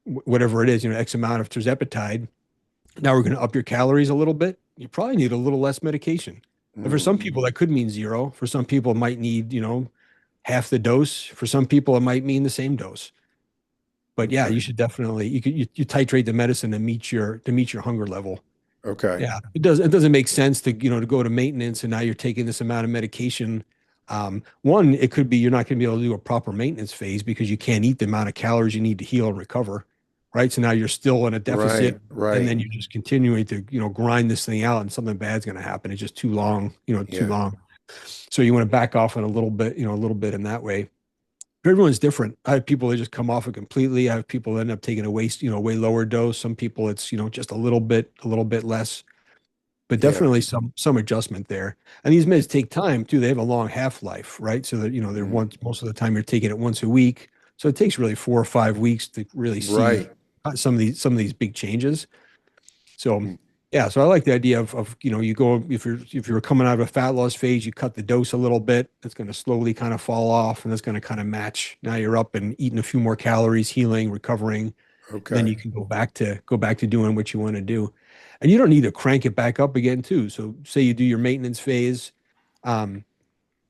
A: whatever it is, X amount of tirzepatide, now we're going to up your calories a little bit. You probably need a little less medication. And for
B: Mm.
A: some people, that could mean zero. For some people, it might need half the dose. For some people, it might mean the same dose. But yeah, you
B: Okay.
A: should definitely you titrate the medicine to meet your hunger level.
B: Okay.
A: Yeah, it doesn't make sense to go to maintenance and now you're taking this amount of medication. One, it could be you're not going to be able to do a proper maintenance phase because you can't eat the amount of calories you need to heal and recover, right? So now you're still in a deficit,
B: Right.
A: and
B: Right.
A: then you're just continuing to grind this thing out, and something bad's going to happen. It's just too long, too
B: Yeah.
A: long. So you want to back off on a little bit in that way. Everyone's different. I have people that just come off it completely. I have people that end up taking a way lower dose. Some people it's just a little bit less, but
B: Yeah.
A: definitely some adjustment there. And these meds take time too. They have a long half-life, right? So that they're
B: Mm.
A: once most of the time you're taking it once a week. So it takes really 4 or 5 weeks to really see
B: Right.
A: some of these big changes. So
B: Mm.
A: yeah, so I like the idea of you go if you're coming out of a fat loss phase, you cut the dose a little bit. It's going to slowly kind of fall off, and it's going to kind of match. Now you're up and eating a few more calories, healing, recovering. Then
B: Okay.
A: you can go back to doing what you want to do, and you don't need to crank it back up again too. So say you do your maintenance phase, um,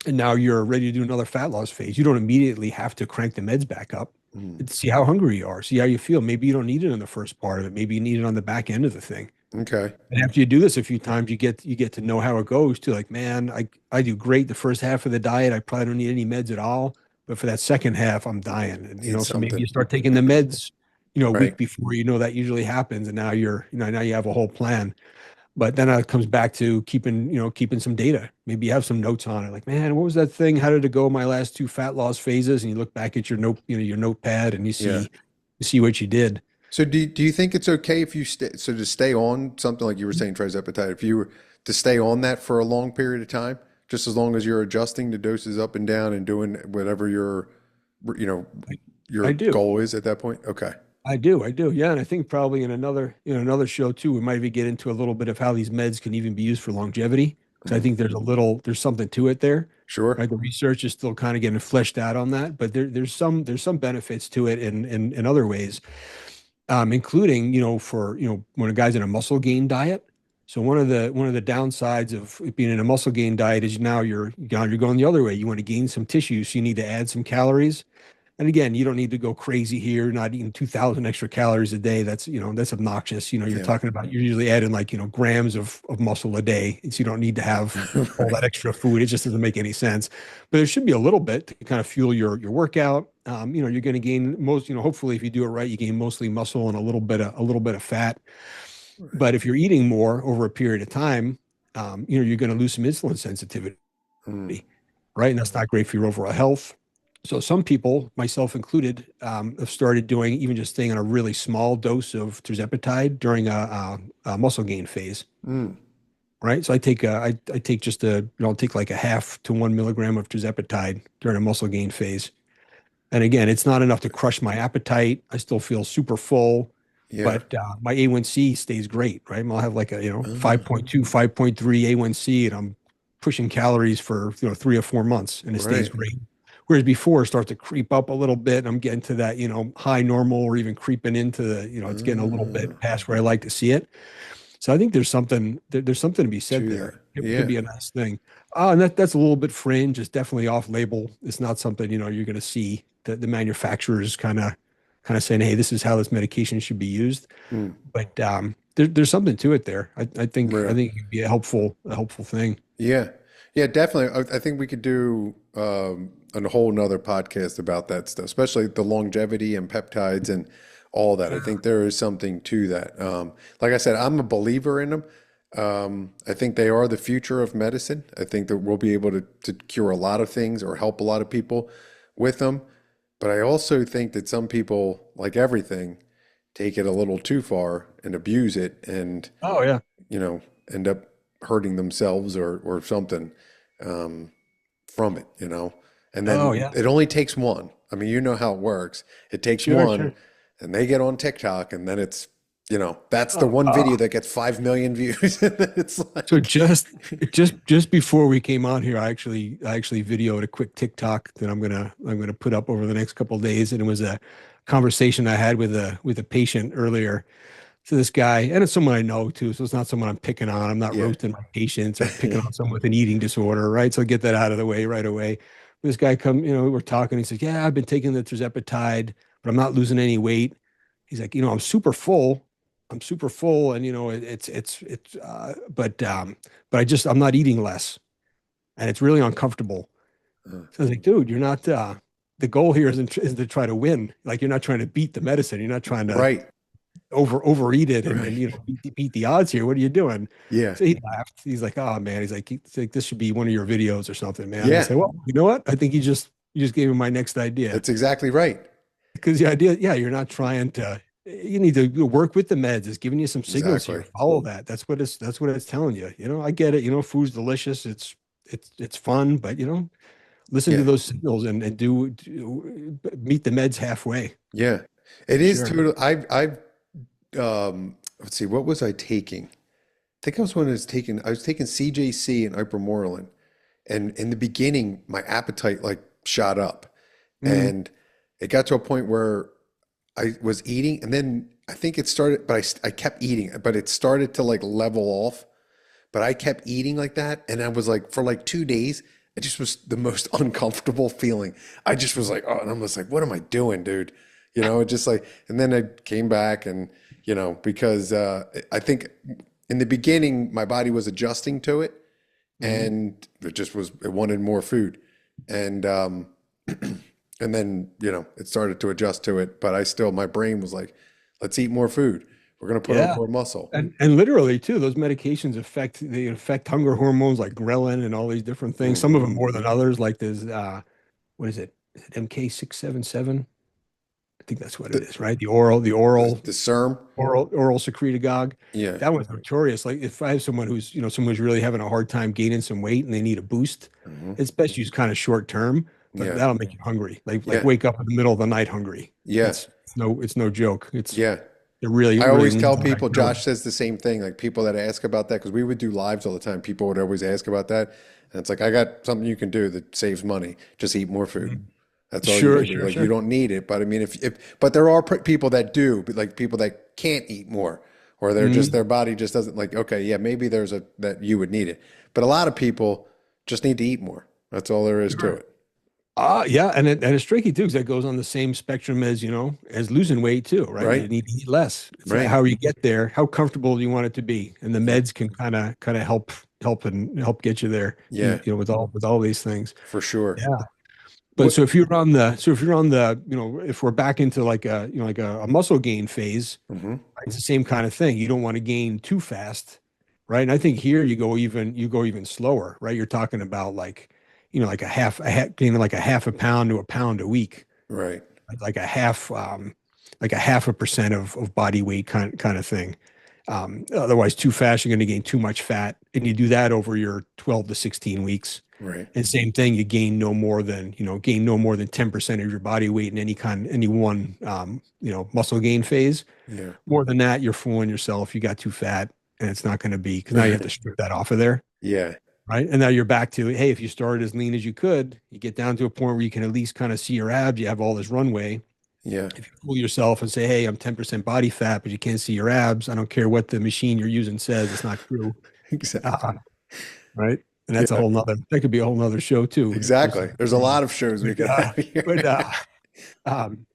A: and now you're ready to do another fat loss phase. You don't immediately have to crank the meds back up.
B: Mm.
A: See how hungry you are, see how you feel. Maybe you don't need it in the first part of it. Maybe you need it on the back end of the thing.
B: Okay.
A: And after you do this a few times, you get to know how it goes too. Like, man, I do great the first half of the diet. I probably don't need any meds at all. But for that second half, I'm dying. And
B: Need
A: so maybe
B: something.
A: you start taking the meds, a
B: Right.
A: week before. That usually happens, and now now you have a whole plan. But then it comes back to keeping some data. Maybe you have some notes on it. Like, man, what was that thing? How did it go my last two fat loss phases? And you look back at your notepad, and you
B: Yeah.
A: see what you did.
B: So do you think it's okay if you stay, so to stay on something like you were saying, trizepatide, if you were to stay on that for a long period of time, just as long as you're adjusting the doses up and down and doing whatever you know,
A: I,
B: your
A: I do.
B: goal is at that point? Okay.
A: I do. Yeah, and I think probably in another show too, we might even get into a little bit of how these meds can even be used for longevity. Because I
B: Mm.
A: think there's something to it there.
B: Sure.
A: Right, the research is still kind of getting fleshed out on that, but there's some benefits to it in other ways, including for when a guy's in a muscle gain diet. So one of the downsides of it being in a muscle gain diet is now you're going the other way. You want to gain some tissue, so you need to add some calories. And again, you don't need to go crazy here. You're not eating 2,000 extra calories a day. That's obnoxious. You're
B: Yeah.
A: talking about you're usually adding like grams of muscle a day. So you don't need to have all that
B: Right.
A: extra food. It just doesn't make any sense. But there should be a little bit to kind of fuel your workout. You're going to gain hopefully if you do it right, you gain mostly muscle and a little bit of fat. But if you're eating more over a period of time, you're going to lose some insulin sensitivity,
B: Mm.
A: right? And that's not great for your overall health. So some people, myself included, have started doing even just staying on a really small dose of tirzepatide during a muscle gain phase,
B: Mm.
A: right? So I take just I'll take like a half to 1 milligram of tirzepatide during a muscle gain phase. And again, it's not enough to crush my appetite. I still feel super full.
B: Yeah.
A: but my A1C stays great, right? I'll have like a, 5.2,
B: Oh,
A: 5.3 A1C, and I'm pushing calories for, 3 or 4 months, and it stays
B: right.
A: great. Whereas before, it starts to creep up a little bit. I'm getting to that, high normal, or even creeping into the, it's getting a little bit
B: Oh,
A: past where I like to see it. So I think there's something to be said
B: to
A: there.
B: that.
A: It could
B: Yeah.
A: be a nice thing. And that's a little bit fringe. It's definitely off label. It's not something, you're going to see the manufacturers kind of saying, hey, this is how this medication should be used.
B: Hmm.
A: But there's something to it there. I think I
B: Real.
A: think it could be a helpful thing.
B: Yeah. Yeah, definitely. I think we could do a whole nother podcast about that stuff, especially the longevity and peptides and all that. I think there is something to that. Like I said, I'm a believer in them. I think they are the future of medicine. I think that we'll be able to cure a lot of things or help a lot of people with them. But I also think that some people, like everything, take it a little too far and abuse it and,
A: Oh yeah.
B: you know, end up hurting themselves or something from it, you know. And
A: Oh
B: then
A: yeah.
B: it only takes one. I mean, you know how it works. It takes
A: Sure,
B: one
A: sure.
B: and they get on TikTok and then it's, that's the
A: Oh,
B: one
A: oh.
B: video that gets 5 million views. And then it's
A: So
B: like,
A: just before we came on here, I actually videoed a quick TikTok that I'm gonna put up over the next couple of days, and it was a conversation I had with a patient earlier. So this guy, and it's someone I know too, so it's not someone I'm picking on. I'm not
B: yeah.
A: roasting my patients or picking on someone with an eating disorder, right? So get that out of the way right away. This guy we're talking. He says, "Yeah, I've been taking the tirzepatide, but I'm not losing any weight." He's like, I'm super full. I'm super full, and but I'm not eating less, and it's really uncomfortable.
B: Uh,
A: So I was like, dude, you're not. The goal here isn't to try to win. Like, you're not trying to beat the medicine. You're not trying to
B: right.
A: overeat it and
B: Right.
A: beat the odds here. What are you doing?
B: Yeah.
A: So he laughed. He's like, oh man. He's like, this should be one of your videos or something, man. I
B: Yeah.
A: say, well, you know what? I think you just gave me my next idea.
B: That's exactly right.
A: Because the idea, yeah, you're not trying to. You need to work with the meds. It's giving you some signals here.
B: Exactly.
A: Follow that. That's what it's telling you. I get it. Food's delicious. It's fun, but listen to
B: Yeah.
A: those signals and meet the meds halfway
B: Yeah. It
A: for
B: is
A: sure.
B: total. Let's see, what was I taking? I think I was taking CJC and Ipamorelin. And in the beginning, my appetite like shot up.
A: Mm,
B: And it got to a point where I was eating, and then I think it started, but I kept eating, but it started to like level off. But I kept eating like that. And I was like, for like 2 days, it just was the most uncomfortable feeling. I just was like, oh, and I'm just like, what am I doing, dude? It just like, and then I came back and, because I think in the beginning, my body was adjusting to it
A: mhm.
B: and it wanted more food. And, and then, it started to adjust to it, but my brain was like, let's eat more food. We're going to put on
A: Yeah.
B: more muscle.
A: And literally too, those medications affect hunger hormones like ghrelin and all these different things. Some of
B: Hmm.
A: them more than others. Like there's what is it? Is it MK677? I think that's what it
B: The,
A: is, right? The
B: the serum.
A: oral secretagogue.
B: Yeah.
A: That one's notorious. Like if I have someone who's really having a hard time gaining some weight and they need a boost,
B: Hmm.
A: it's best used kind of short term, but
B: Yeah.
A: that'll make you hungry. Like
B: Yeah.
A: wake up in the middle of the night hungry.
B: Yeah.
A: It's no joke.
B: Yeah.
A: It really
B: I
A: really
B: always
A: leads
B: tell
A: to that
B: people,
A: ghrelin.
B: Josh says the same thing. Like people that ask about that, because we would do lives all the time. People would always ask about that. And it's like, I got something you can do that saves money. Just eat more food.
A: Mhm.
B: That's all you
A: Sure,
B: need to do.
A: sure,
B: Like you
A: sure.
B: don't need it. But I mean, but there are people that do, but like people that can't eat more, or
A: Mhm.
B: their body just doesn't like, okay, yeah, maybe that you would need it. But a lot of people just need to eat more. That's all there is to
A: Sure.
B: it.
A: Yeah, and it's tricky too because that goes on the same spectrum as losing weight too, right? You
B: Right?
A: need to eat less. It's
B: Right.
A: how you get there, how comfortable do you want it to be, and the
B: Yep.
A: meds can kind of help get you there.
B: Yeah,
A: With all these things.
B: for sure.
A: Yeah. But
B: What?
A: so if you're on the if we're back into like a muscle gain phase,
B: Hmm.
A: right, it's the same kind of thing. You don't want to gain too fast, right? And I think here you go even slower, right? You're talking about like gaining like a half a pound to a pound a week,
B: Right.
A: like a half a percent of body weight kind of thing. Otherwise, too fast, you're going to gain too much fat, and you do that over your 12 to 16 weeks.
B: Right.
A: And same thing, you gain no more than, gain no more than 10% of your body weight in any one, muscle gain phase.
B: Yeah.
A: More than that, you're fooling yourself. You got too fat, and it's not going to be, because now you have to strip that off of there.
B: Yeah.
A: Right. And now you're back to, hey, if you started as lean as you could, you get down to a point where you can at least kind of see your abs. You have all this runway.
B: Yeah.
A: If you fool yourself and say, hey, I'm 10% body fat, but you can't see your abs, I don't care what the machine you're using says, it's not true.
B: Exactly.
A: Right. And that's
B: Yeah.
A: that could be a whole nother show too.
B: Exactly. There's a lot of shows we
A: But,
B: could have here.
A: but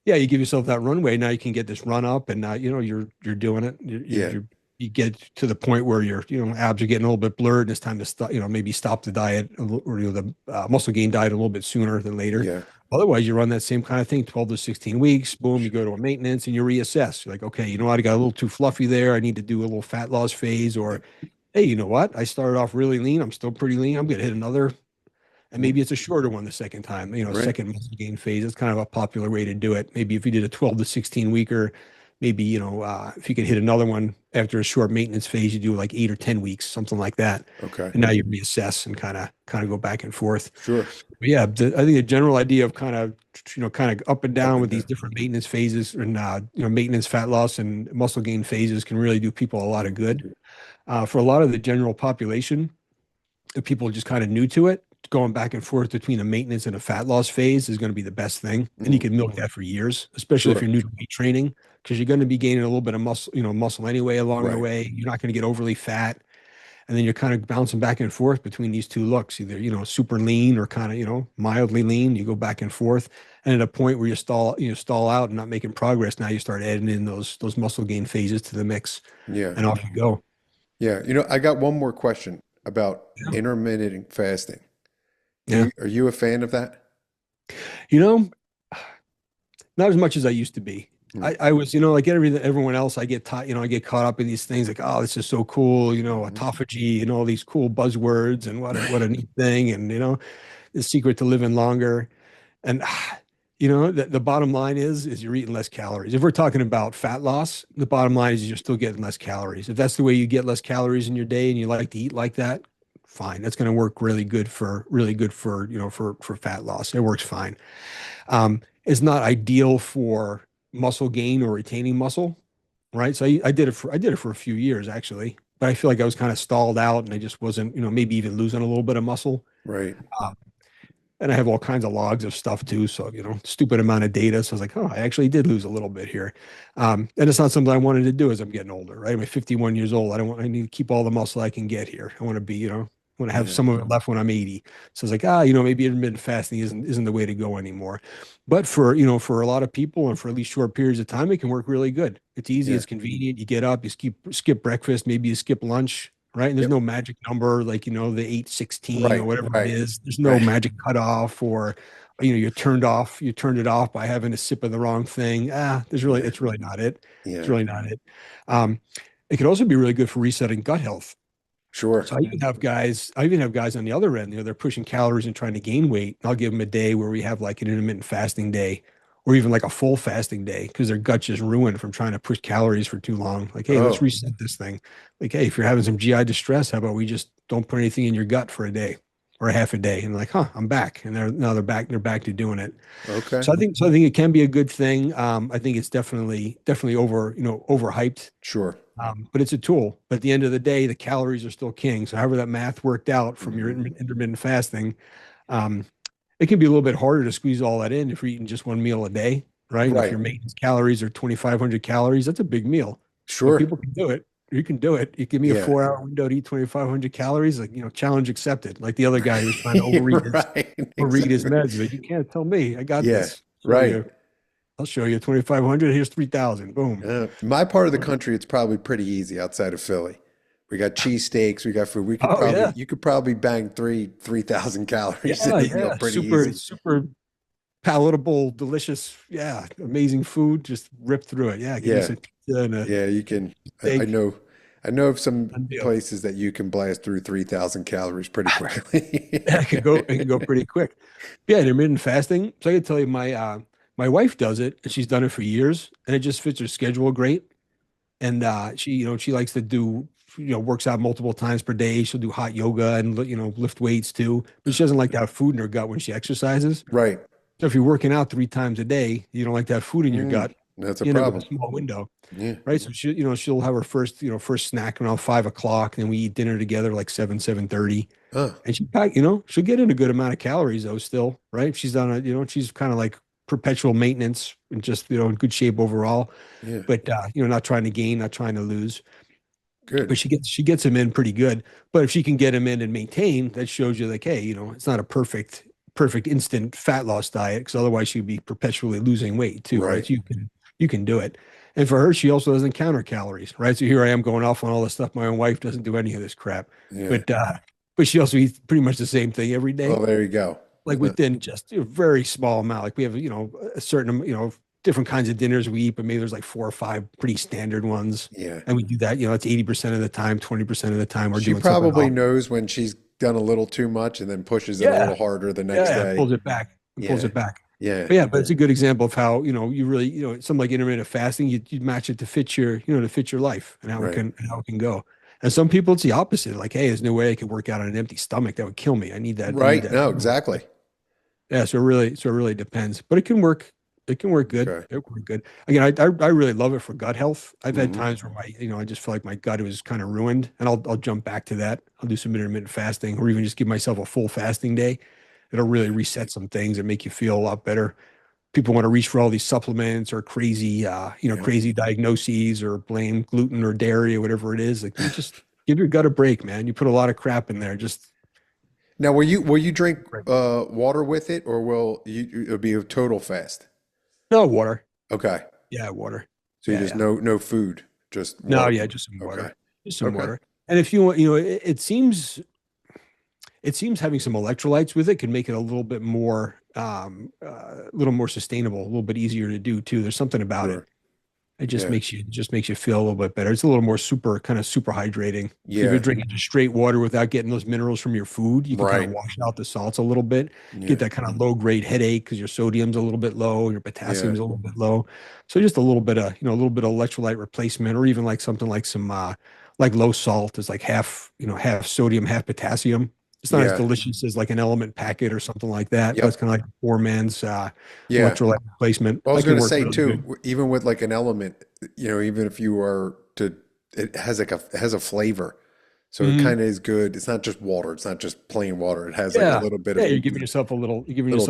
A: yeah, you give yourself that runway. Now you can get this run up, and now you're doing it.
B: Yeah.
A: You get to the point where your abs are getting a little bit blurred, and it's time to stop. Maybe stop the diet or the muscle gain diet a little bit sooner than later.
B: Yeah.
A: Otherwise, you run that same kind of thing, 12 to 16 weeks. Boom, you go to a maintenance and you reassess. You're like, okay, you know what? I got a little too fluffy there. I need to do a little fat loss phase, or
B: Yep.
A: hey, you know what? I started off really lean. I'm still pretty lean. I'm going to hit another, and
B: Mm.
A: maybe it's a shorter one the second time,
B: Right.
A: second muscle gain phase. It's kind of a popular way to do it. Maybe if you did a 12 to 16 weeker, maybe, if you could hit another one after a short maintenance phase, you do like 8 or 10 weeks, something like that.
B: Okay.
A: And now you reassess and kind of go back and forth.
B: Sure.
A: But yeah, I think the general idea of kind of up and
B: Up
A: down with
B: and
A: these
B: down.
A: different maintenance phases and, maintenance fat loss and muscle gain phases can really do people a lot of good. For a lot of the general population, if people are just kind of new to it, going back and forth between a maintenance and a fat loss phase is going to be the best thing. And you
B: Mm.
A: can milk that for years, especially if
B: Sure.
A: you're new to weight training, because you're going to be gaining a little bit of muscle anyway along the
B: Right.
A: way. You're not going to get overly fat. And then you're kind of bouncing back and forth between these two looks, either, super lean or kind of, mildly lean. You go back and forth. And at a point where you stall out and not making progress, now you start adding in those muscle gain phases to the mix,
B: Yeah.
A: and off you go.
B: Yeah. I got one more question about
A: Yeah.
B: intermittent fasting.
A: Yeah.
B: Are you a fan of that?
A: You know, not as much as I used to be.
B: Mm.
A: I was, like everyone else, I get taught, I get caught up in these things like, oh, this is so cool,
B: Mhm.
A: autophagy and all these cool buzzwords and what a neat thing. And, the secret to living longer. And, the bottom line is you're eating less calories. If we're talking about fat loss, the bottom line is you're still getting less calories. If that's the way you get less calories in your day and you like to eat like that, fine. That's going to work really good for, for fat loss. It works fine. It's not ideal for muscle gain or retaining muscle, right? So I did it for a few years actually, but I feel like I was kind of stalled out and I just wasn't, maybe even losing a little bit of muscle.
B: Right.
A: Uh, and I have all kinds of logs of stuff too. So, stupid amount of data. So I was like, oh, I actually did lose a little bit here. And it's not something I wanted to do as I'm getting older, right? I'm 51 years old. I need to keep all the muscle I can get here. I want to be, I want to have
B: Yeah.
A: some of it left when I'm 80. So it's like, maybe intermittent fasting isn't the way to go anymore. But for a lot of people and for at least short periods of time, it can work really good. It's easy,
B: Yeah.
A: it's convenient. You get up, you skip breakfast, maybe you skip lunch, right? And there's
B: Yep.
A: no magic number like, the 816 or
B: Right.
A: whatever it
B: Right.
A: is. There's no
B: Right.
A: magic cutoff or, you turned it off by having a sip of the wrong thing.
B: Yeah.
A: It's really not it. It's
B: Yeah.
A: really not it. Um, it could also be really good for resetting gut health.
B: Sure.
A: So I even have guys on the other end, they're pushing calories and trying to gain weight. I'll give them a day where we have like an intermittent fasting day or even like a full fasting day because their gut's just ruined from trying to push calories for too long. Like, hey, let's
B: Oh,
A: reset this thing. Like, hey, if you're having some GI distress, how about we just don't put anything in your gut for a day or a half a day? And like, huh, I'm back. And they're back to doing it.
B: okay.
A: So I think it can be a good thing. I think it's definitely overhyped,
B: Sure.
A: but it's a tool. But at the end of the day, the calories are still king. So however that math worked out from your
B: Mhm.
A: intermittent fasting, um, it can be a little bit harder to squeeze all that in if you're eating just one meal a day, right? And if
B: Right.
A: your maintenance calories are 2,500 calories, that's a big meal. But
B: Sure.
A: people can do it. You can do it. You give me a
B: Yeah.
A: 4 hour window to eat 2,500 calories, like, challenge accepted. Like the other guy who was trying to
B: Right.
A: overeat his
B: Exactly.
A: meds, but you can't tell me I got
B: Yeah.
A: this. Show
B: Right.
A: you. I'll show you 2,500. Here's 3,000. Boom.
B: My part of the country, it's probably pretty easy outside of Philly. We got cheesesteaks, we got food.
A: Oh yeah.
B: You could probably bang 3,000 calories in
A: Yeah,
B: a meal
A: yeah.
B: pretty
A: Super,
B: easy.
A: super palatable, delicious. Yeah, amazing food. Just rip through it. Yeah, give me
B: Yeah.
A: some pizza and a
B: Yeah, you can. I
A: steak.
B: know. I know of some
A: Done deal.
B: places that you can blast through 3,000 calories pretty quickly.
A: Yeah, it can go pretty quick. Yeah, intermittent fasting. So I can tell you, my wife does it, and she's done it for years, and it just fits her schedule great. And she likes to do works out multiple times per day. She'll do hot yoga and, lift weights too. But she doesn't like to have food in her gut when she exercises.
B: Right.
A: So if you're working out 3 times a day, you don't like to have food in your gut,
B: That's a
A: you end up with a
B: problem.
A: small window,
B: Yeah.
A: right? So she'll have her first snack around 5 o'clock, and then we eat dinner together like 7:30.
B: Oh,
A: And she'll get in a good amount of calories though, still, right? She's on she's kind of like perpetual maintenance and just, in good shape overall,
B: yeah.
A: but not trying to gain, not trying to lose.
B: Good.
A: But she gets him in pretty good. But if she can get him in and maintain, that shows you like, hey, it's not a perfect instant fat loss diet, because otherwise she'd be perpetually losing weight too, right?
B: Right.
A: So you can do it. And for her, she also doesn't count her calories, right? So here I am going off on all this stuff. My own wife doesn't do any of this crap,
B: Yeah.
A: but she also eats pretty much the same thing every day,
B: Well, there you go.
A: like within just a very small amount. Like we have, a certain, different kinds of dinners we eat, but maybe there's like 4 or 5 pretty standard ones.
B: Yeah.
A: And we do that, it's 80% of the time, 20% of the time we're
B: She
A: doing something
B: probably
A: else.
B: knows when she's done a little too much and then pushes it a
A: Yeah.
B: little harder the next
A: Yeah.
B: day.
A: Pulls it back and pulls
B: Yeah.
A: it back.
B: Yeah.
A: But it's a good example of how, you really, something like intermittent fasting, you match it to fit your life and how it
B: Right.
A: can go. And some people it's the opposite. Like, hey, there's no way I could work out on an empty stomach. That would kill me. I need that. I need
B: Right.
A: that.
B: No, exactly.
A: Yeah, so it really depends, but it can work. It can work good.
B: Okay.
A: It can work good. Again, I really love it for gut health. I've had
B: Hmm.
A: times where I just feel like my gut was kind of ruined, and I'll jump back to that. I'll do some intermittent fasting, or even just give myself a full fasting day. It'll really reset some things and make you feel a lot better. People want to reach for all these supplements or
B: Yeah.
A: crazy diagnoses, or blame gluten or dairy or whatever it is. Like, you just give your gut a break, man. You put a lot of crap in there. Just
B: Now, will you drink water with it, or will it'll be a total fast?
A: no water.
B: Okay.
A: Yeah, water.
B: So you
A: Yeah,
B: just
A: yeah.
B: no food, just
A: No,
B: water.
A: yeah, just some
B: Okay.
A: water. Just some
B: Okay.
A: water. And if you want, it seems having some electrolytes with it could make it a little more sustainable, a little bit easier to do too. There's something about it.
B: Sure.
A: It just
B: Yeah.
A: makes you feel a little bit better. It's a little more super hydrating. If you're
B: Yeah.
A: drinking just straight water without getting those minerals from your food, you can kind of
B: Right.
A: wash out the salts a little bit, get
B: Yeah.
A: that kind of low grade headache because your sodium's a little bit low, your
B: Yeah.
A: potassium's a little bit low. So just a little bit of electrolyte replacement, or even like something like some like low salt is like half sodium, half potassium. It's not as
B: Yeah.
A: delicious as like an element packet or something like that, but it's
B: Yep.
A: kind of like poor man's
B: Yeah.
A: electrolyte replacement.
B: I was
A: That
B: going
A: can
B: to
A: work
B: say
A: really
B: too,
A: good.
B: even with like an element, even if you are to, it has it has a flavor, so it
A: Mhm.
B: kind of is good. It's not just water. It's not just plain water. It has like a
A: Yeah.
B: little bit
A: Yeah,
B: of
A: you're giving
B: little
A: yourself a little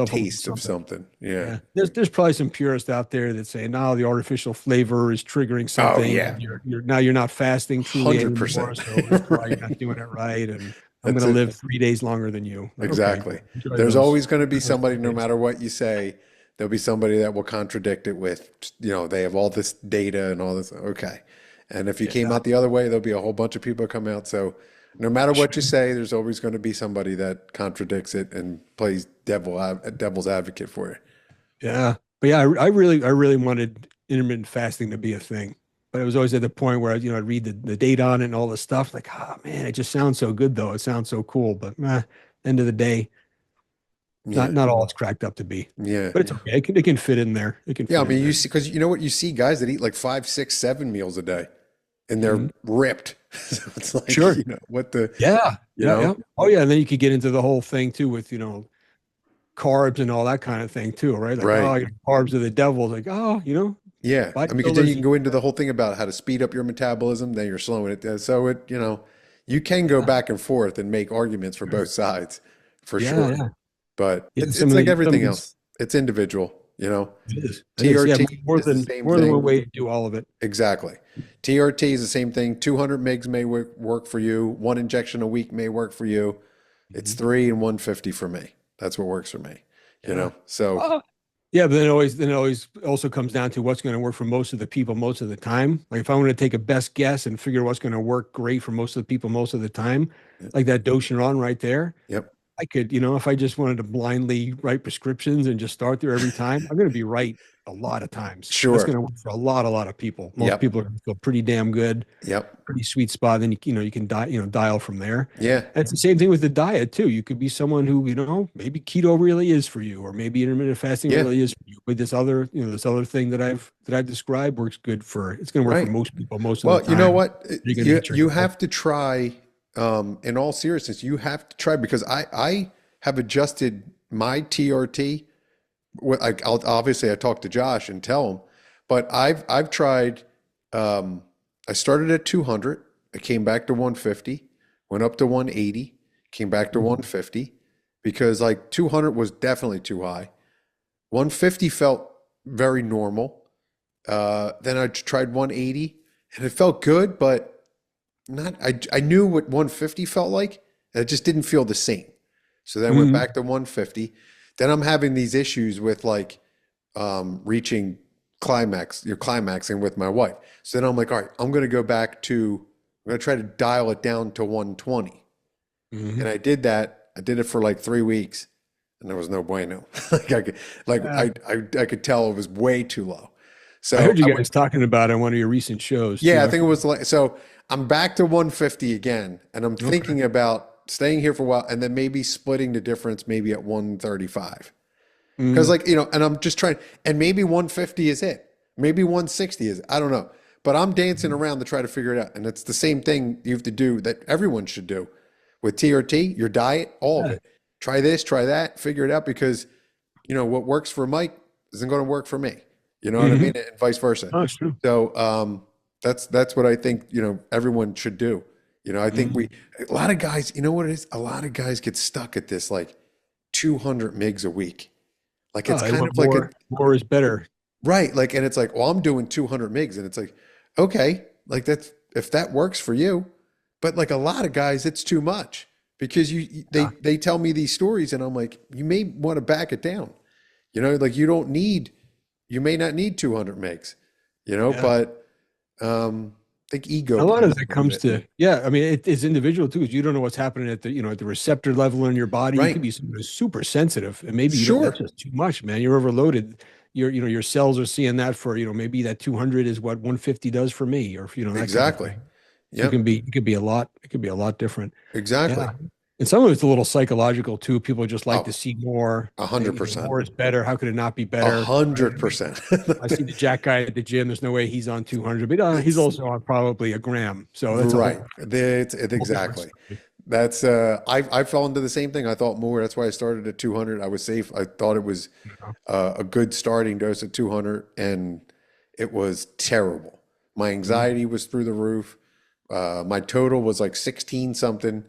B: taste of
A: something.
B: something. Yeah.
A: Yeah. There's probably some purists out there that say, no, the artificial flavor is triggering
B: Oh
A: something.
B: yeah.
A: And you're not fasting truly anymore.
B: 100%.
A: So that's why you're not doing it right. And I'm
B: That's
A: gonna
B: it.
A: live 3 days longer than you. Like, okay,
B: Exactly.
A: enjoy
B: There's
A: those,
B: always going to be
A: those
B: somebody,
A: three
B: no
A: days.
B: matter what you say, there'll be somebody that will contradict it with, they have all this data and all this. Okay. And if you came
A: Yeah.
B: out the other way, there'll be a whole bunch of people come out. So no matter what you
A: Sure.
B: say, there's always going to be somebody that contradicts it and plays devil's advocate for you.
A: Yeah. But yeah, I really wanted intermittent fasting to be a thing. But it was always at the point where I'd read the data on it and all this stuff. Like, oh man, it just sounds so good though. It sounds so cool. But end of the day, not
B: Yeah.
A: not all it's cracked up to be.
B: Yeah.
A: But it's okay. It can fit in there. It can
B: Yeah. I
A: fit in
B: mean, you
A: there.
B: see, because you know what? You see guys that eat like 5, 6, 7 meals a day and they're
A: Mhm.
B: ripped. So it's like,
A: Sure.
B: what the,
A: Yeah.
B: you
A: Yeah. Yeah.
B: know?
A: Oh yeah. And then you could get into the whole thing too with, carbs and all that kind of thing too, right? Like,
B: Right.
A: oh, carbs are the devil. Like, oh,
B: Yeah, I mean, because then you
A: bodybuilders.
B: can go into the whole thing about how to speed up your metabolism, then you're slowing it down. So you can go
A: Yeah.
B: back and forth and make arguments for both sides, for
A: Yeah.
B: sure.
A: Yeah.
B: But
A: Yeah.
B: it's
A: Some
B: it's
A: of
B: like
A: the some of
B: everything
A: these
B: else. It's individual,
A: it is. It is. Yeah.
B: TRT
A: More
B: is the
A: than
B: same
A: more than one
B: thing.
A: way to do all of it.
B: Exactly. TRT is the same thing. 200 mgs may work for you. One injection a week may work for you. It's
A: Mhm.
B: 3 and 150 for me. That's what works for me.
A: Yeah.
B: So
A: Uh, yeah, but then it always also comes down to what's going to work for most of the people most of the time. Like if I want to take a best guess and figure what's going to work great for most of the people most of the time,
B: yeah,
A: like that dose you're on right there,
B: yep.
A: I could, if I just wanted to blindly write prescriptions and just start there every time, I'm going to be right a lot of times. That's
B: Sure.
A: going to work for a lot of people. Most
B: Yep.
A: people are going to feel pretty damn good,
B: Yep.
A: pretty sweet spot. Then you can dial from there.
B: Yeah.
A: And it's the same thing with the diet too. You could be someone who, maybe keto really is for you, or maybe intermittent fasting
B: Yeah.
A: really is for you. But this other thing that I've described works good for, it's going to work for
B: Right.
A: most people most of the
B: Well, you know
A: time.
B: what?
A: You're going to
B: You
A: hit your
B: you
A: goal.
B: have to try, in all seriousness, you have to try because I have adjusted my TRT. Obviously I talk to Josh and tell him, but I've tried. I started at 200. I came back to 150, went up to 180, came back to 150 because like 200 was definitely too high. 150 felt very normal. Then I tried 180 and it felt good, but not, I knew what 150 felt like. And it just didn't feel the same. So then I went
A: Mhm.
B: back to 150. Then I'm having these issues with like reaching you're climaxing with my wife. So then I'm like, all right, I'm going to try to dial it down to 120. And
A: Mhm.
B: I did that. I did it for like 3 weeks and there was no bueno. Like I could tell it was way too low.
A: I
B: So
A: heard you guys talking about it on one of your recent shows
B: yeah,
A: too.
B: I think it was like, so I'm back to 150 again, and I'm
A: Okay.
B: thinking about staying here for a while and then maybe splitting the difference maybe at 135. Because,
A: Mm,
B: like, and I'm just trying, and maybe 150 is it. Maybe 160 is, I don't know. But I'm dancing around to try to figure it out. And it's the same thing you have to do that everyone should do with TRT, your diet, all of
A: yeah.
B: it. Try this, try that, figure it out because, what works for Mike isn't going to work for me. You know what I mean?
A: Hmm.
B: And vice versa.
A: Oh, it's true.
B: So that's what I think, everyone should do. I think
A: Mm.
B: a lot of guys, you know what it is? A lot of guys get stuck at this like 200 mgs a week. Like
A: Oh,
B: it's
A: they
B: kind
A: want
B: of like a,
A: more. More is better.
B: right. Like, and it's like, well, I'm doing 200 mgs. And it's like, okay, like if that works for you. But like a lot of guys, it's too much because
A: Yeah.
B: they tell me these stories and I'm like, you may want to back it down. Like you may not need 200 megs,
A: Yeah.
B: but I think ego
A: A lot of
B: plays
A: it
B: a little
A: comes
B: bit.
A: to, yeah. I mean, it's individual too, because you don't know what's happening at the receptor level in your body. You could
B: Right.
A: be someone who's super sensitive, and maybe you don't. That's
B: Sure.
A: just too much, man. You're overloaded. Your cells are seeing that for, maybe that 200 is what 150 does for me, or that kind of
B: Exactly.
A: thing. So
B: Yep.
A: it could be a lot. It could be a lot different.
B: Exactly.
A: Yeah. And some of it's a little psychological too. People just like to
B: Oh,
A: see more.
B: a
A: They,
B: hundred percent.
A: more is better. How could it not be
B: A
A: better? Right?
B: hundred percent.
A: I see the Jack guy at the gym. There's no way he's on 200, but he's
B: It's
A: also on probably a gram. So that's a
B: right. It's
A: whole different
B: exactly.
A: story.
B: That's I fell into the same thing. I thought more. That's why I started at 200. I was safe. I thought it was
A: You know?
B: a good starting dose at 200, and it was terrible. My
A: Mhm.
B: anxiety was through the roof. My total was like 16 something.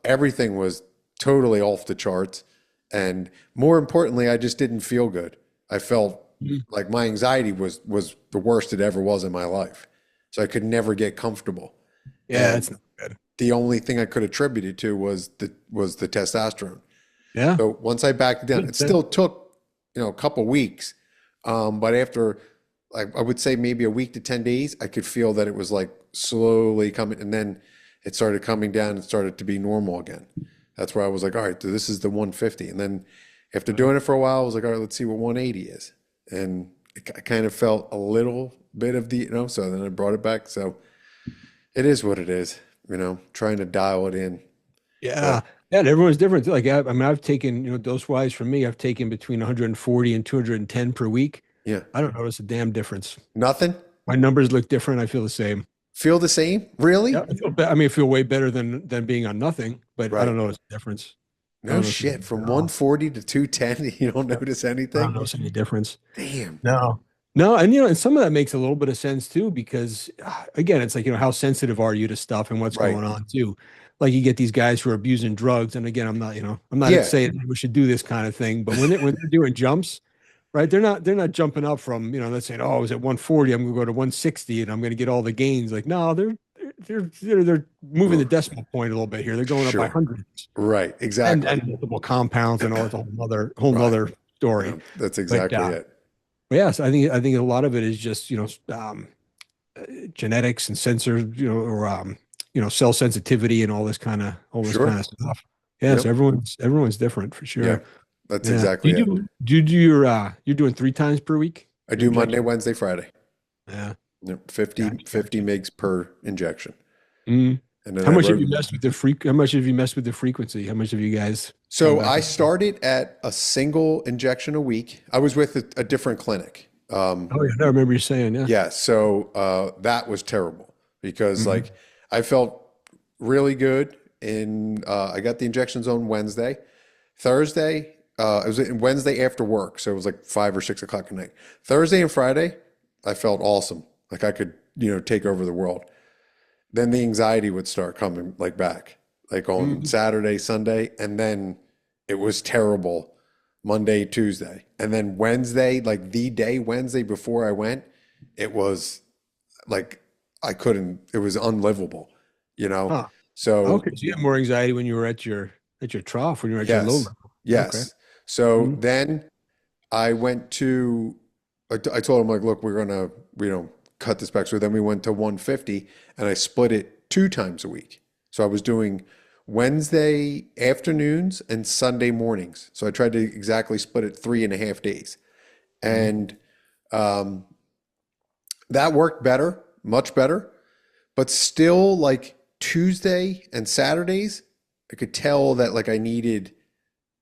B: Everything was totally off the charts. And more importantly, I just didn't feel good. I felt
A: Mhm.
B: like my anxiety was the worst it ever was in my life. So I could never get comfortable.
A: Yeah, it's
B: And
A: not good.
B: the only thing I could attribute it to was the testosterone.
A: Yeah.
B: So once I backed it down, it still took, a couple weeks. But after I would say maybe a week to 10 days, I could feel that it was like slowly coming, and then it started coming down and started to be normal again. That's where I was like, all right, so this is the 150. And then after doing it for a while, I was like, all right, let's see what 180 is. And I kind of felt a little bit of so then I brought it back. So it is what it is, trying to dial it in.
A: Yeah.
B: But
A: Yeah. And everyone's different. Like, I mean, I've taken, dose wise for me, I've taken between 140 and 210 per week.
B: yeah,
A: I don't notice a damn difference.
B: nothing.
A: My numbers look different. I feel the same.
B: Feel the same? Really?
A: Yeah. I mean, I feel way better than being on nothing, but I
B: Right.
A: don't notice a difference. I
B: No
A: don't notice a
B: shit.
A: difference
B: From
A: at all.
B: 140 to 210, you don't
A: Yep.
B: notice
A: I don't
B: anything?
A: notice any difference.
B: Damn.
A: No, no, and and some of that makes a little bit of sense too, because again, it's like how sensitive are you to stuff and what's
B: Right.
A: going on too. Like you get these guys who are abusing drugs, and again, I'm not
B: Yeah.
A: saying we should do this kind of thing, but when they're doing jumps, right? They're not jumping up from let's say, oh, I was at 140, I'm gonna go to 160, and I'm gonna get all the gains. Like no, they're moving the
B: R-
A: decimal point a little bit here. They're going up by
B: Sure.
A: hundreds
B: Right.
A: and
B: Exactly.
A: multiple compounds and all. It's a whole
B: Right.
A: nother story.
B: That's
A: But
B: exactly it.
A: yes, I think a lot of it is just genetics and sensor, or cell sensitivity and all this kind of
B: Sure.
A: stuff. Yeah, so
B: Yep.
A: everyone's different for
B: Yeah.
A: sure.
B: That's
A: Yeah.
B: exactly it.
A: Do you do your you're doing 3 times per week?
B: I
A: Your
B: do Monday,
A: injection?
B: Wednesday, Friday.
A: Yeah.
B: Yep.
A: Gotcha,
B: 50
A: gotcha.
B: mgs per injection.
A: Mm.
B: And then
A: How
B: I
A: much have
B: wrote.
A: you messed with the how much have you messed with the frequency? How much have you guys gone
B: So
A: back
B: I
A: and forth?
B: started at a single injection a week. I was with a different clinic.
A: Oh yeah, I remember you saying, yeah.
B: Yeah, so that was terrible because
A: Hmm.
B: like I felt really good in I got the injections on Wednesday. Thursday, it was Wednesday after work, so it was like 5 or 6 o'clock at night. Thursday and Friday, I felt awesome. Like I could, take over the world. Then the anxiety would start coming like back, like on
A: Hmm.
B: Saturday, Sunday, and then it was terrible Monday, Tuesday. And then Wednesday, like the day Wednesday before I went, it was like I couldn't, it was unlivable, you know?
A: Huh.
B: So,
A: Okay, so you had more anxiety when you were at your trough, when you were at your low
B: yes,
A: level. Okay.
B: yes. So
A: Mm-hmm.
B: then I went to, I told him, like, look, we're gonna, cut this back. So then we went to 150 and I split it 2 times a week. So I was doing Wednesday afternoons and Sunday mornings. So I tried to exactly split it 3.5 days. And um, that worked better, much better. But still, like Tuesday and Saturdays, I could tell that like I needed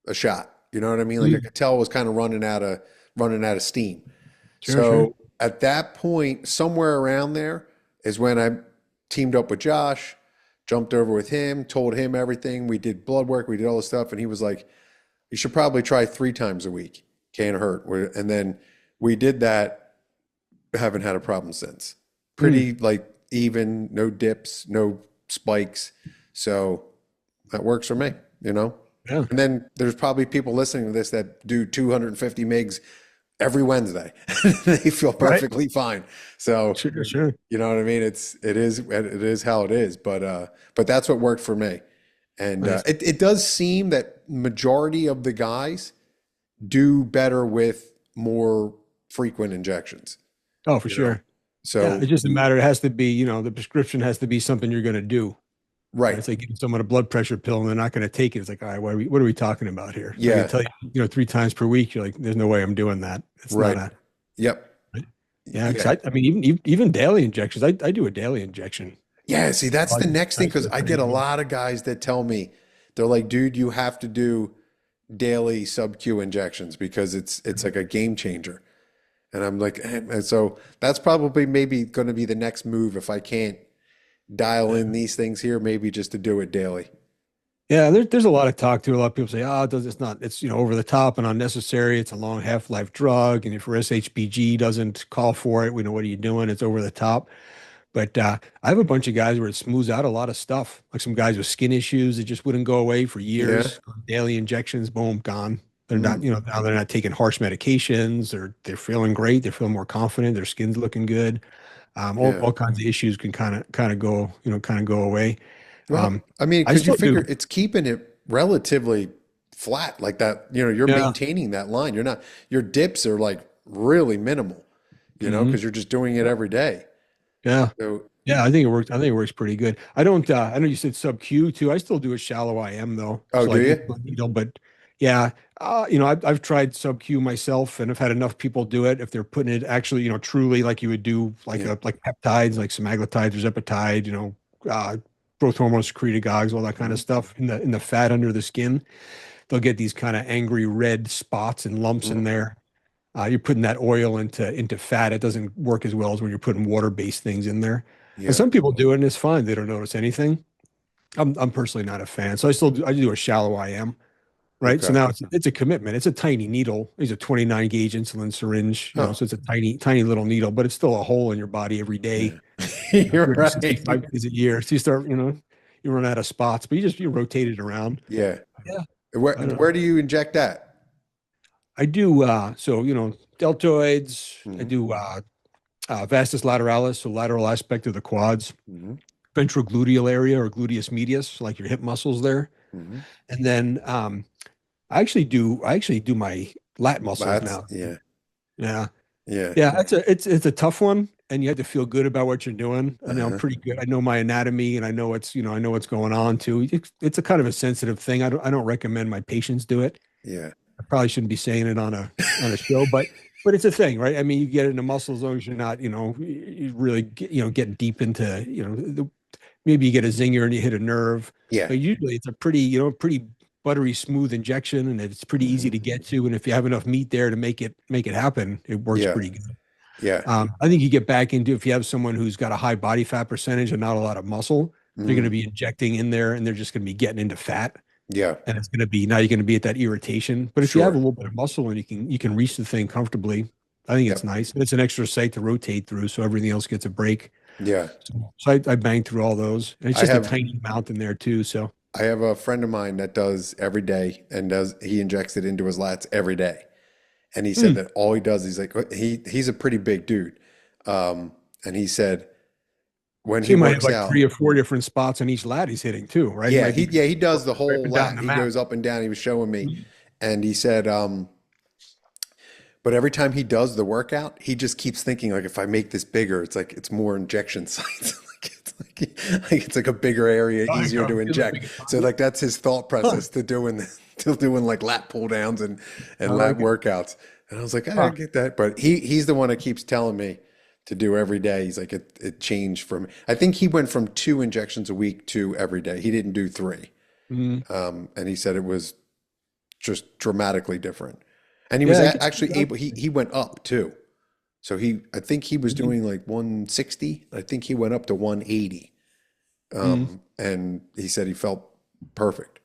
B: a shot. You know what I mean? Like I
A: Mm.
B: could tell it was kind of running out of steam.
A: Sure, sure.
B: So at that point, somewhere around there is when I teamed up with Josh, jumped over with him, told him everything. We did blood work, we did all this stuff, and he was like, "You should probably try 3 times a week. Can't hurt." And then we did that. Haven't had a problem since.
A: Mm.
B: Pretty like even, no dips, no spikes. So that works for me, you know?
A: Yeah.
B: And then there's probably people listening to this that do 250 MIGs every Wednesday. They feel
A: Right.
B: perfectly fine. So,
A: Sure, sure.
B: you know what I mean? It is how it is, but that's what worked for me. And
A: Nice.
B: it does seem that majority of the guys do better with more frequent injections,
A: Oh, for
B: you know?
A: sure. Yeah,
B: So,
A: it's just a matter. It has to be, the prescription has to be something you're going to do. Right?
B: right.
A: It's like giving someone a blood pressure pill and they're not going to take it. It's like, all right, what are we talking about here? If I can
B: Yeah,
A: tell you, 3 times per week, you're like, there's no way I'm doing that. It's not
B: right.
A: a,
B: Yep.
A: yeah. Because
B: Yeah.
A: I mean, even daily injections, I do a daily injection.
B: Yeah, see, that's
A: I
B: the next thing
A: I
B: because
A: feel
B: I
A: pretty
B: get a
A: good.
B: lot of guys that tell me they're like, dude, you have to do daily sub Q injections because it's like a game changer. And I'm like, and so that's probably maybe going to be the next move if I can't dial
A: Yeah.
B: in these things here, maybe just to do it daily.
A: Yeah, there's a lot of talk to. A lot of people say, oh, it's not, it's, over the top and unnecessary. It's a long half-life drug. And if your SHBG doesn't call for it, we know, what are you doing? It's over the top. But I have a bunch of guys where it smooths out a lot of stuff. Like some guys with skin issues that just wouldn't go away for
B: Yeah.
A: years. Daily injections, boom, gone. They're not,
B: Mm.
A: now they're not taking harsh medications. They're feeling great. They're feeling more confident. Their skin's looking good.
B: Yeah.
A: All kinds of issues can kind of go, kind of go away.
B: Well,
A: Um,
B: I mean,
A: I
B: because you
A: still do.
B: figure it's keeping it relatively flat like that. You're
A: Yeah.
B: maintaining that line. Your dips are like really minimal,
A: Hmm.
B: because you're just doing it every day.
A: Yeah.
B: So,
A: Yeah, I think it works. I think it works pretty good. I know you said sub Q too. I still do a shallow IM though.
B: oh,
A: So
B: do
A: like
B: you?
A: needle, but yeah, I've tried sub Q myself and I've had enough people do it. If they're putting it actually, truly like you would do
B: Yeah.
A: like peptides, like semaglutide or zeppetide, growth hormone secretagogues, all that kind of
B: Mhm.
A: stuff in the fat under the skin, they'll get these kind of angry red spots and lumps in
B: Mhm.
A: there. You're putting that oil into fat. It doesn't work as well as when you're putting water-based things in there. And
B: Yeah.
A: some people do it and it's fine. They don't notice anything. I'm personally not a fan. So I do a shallow IM, right? So
B: Okay.
A: now it's a commitment. It's a tiny needle. It's a 29 gauge insulin syringe,
B: Oh,
A: so it's a tiny little needle, but it's still a hole in your body every day,
B: yeah. You're right.
A: 365 days a year. So you start, you run out of spots, but you rotate it around.
B: Yeah.
A: Yeah.
B: Where
A: I don't know.
B: where do you inject that?
A: I do so deltoids, I
B: Hmm.
A: do vastus lateralis, so lateral aspect of the quads,
B: Hmm.
A: ventrogluteal area or gluteus medius, like your hip muscles there.
B: Hmm.
A: And then I actually do my lat muscles
B: That's
A: now.
B: yeah.
A: Yeah.
B: Yeah.
A: Yeah, it's a tough one. and you have to feel good about what you're doing. I know I'm
B: Uh-huh.
A: pretty good. I know my anatomy and I know what's, I know what's going on too. It's a kind of a sensitive thing. I don't recommend my patients do it.
B: Yeah.
A: I probably shouldn't be saying it on a show, but it's a thing, right? I mean, you get into muscle as long as you're not, you really get, getting deep into, maybe you get a zinger and you hit a nerve,
B: Yeah.
A: but usually it's a pretty, pretty buttery smooth injection and it's pretty easy
B: Hmm.
A: to get to. And if you have enough meat there to make it happen, it works
B: Yeah.
A: pretty good.
B: Yeah.
A: I think you get back into if you have someone who's got a high body fat percentage and not a lot of muscle, they're going to
B: Mm.
A: be injecting in there and they're just going to be getting into fat.
B: Yeah.
A: And it's going to be now you're going to be at that irritation. But if you have a
B: Sure.
A: little bit of muscle and you can reach the thing comfortably, I think it's
B: Yep.
A: nice. And it's an extra site to rotate through, so everything else gets a break.
B: Yeah.
A: So I bang through all those, and it's
B: I
A: just a
B: have
A: tiny amount in there too. So
B: I have a friend of mine that does every day and he injects it into his lats every day. And he said
A: hmm,
B: that all he does, he's like, he's a pretty big dude. And he said when
A: so
B: he
A: you might have
B: works
A: like
B: out,
A: 3 or 4 different spots on each lat he's hitting too, right? He
B: yeah,
A: might be
B: he does the
A: right up
B: whole
A: and down
B: lat.
A: the
B: He
A: map.
B: goes up and down. He was showing me, and he said, but every time he does the workout, he just keeps thinking like, if I make this bigger, it's like it's more injection sites. It's like a bigger area,
A: Oh,
B: easier
A: go.
B: to
A: Feels like
B: inject.
A: a
B: So
A: target.
B: like that's his thought
A: Huh.
B: process to doing to doing like lat pull downs
A: I
B: and lat
A: like it.
B: workouts. And I was like, I
A: Huh.
B: get that, but he's the one that keeps telling me to do every day. He's like, it changed from. I think he went from 2 injections a week to every day. He didn't do three,
A: Mhm.
B: and he said it was just dramatically different. And he was
A: Yeah, I can see
B: actually
A: that.
B: able. He went up too. So I think he was
A: Mhm.
B: doing like 160. I think he went up to 180.
A: Mhm.
B: And he said he felt perfect.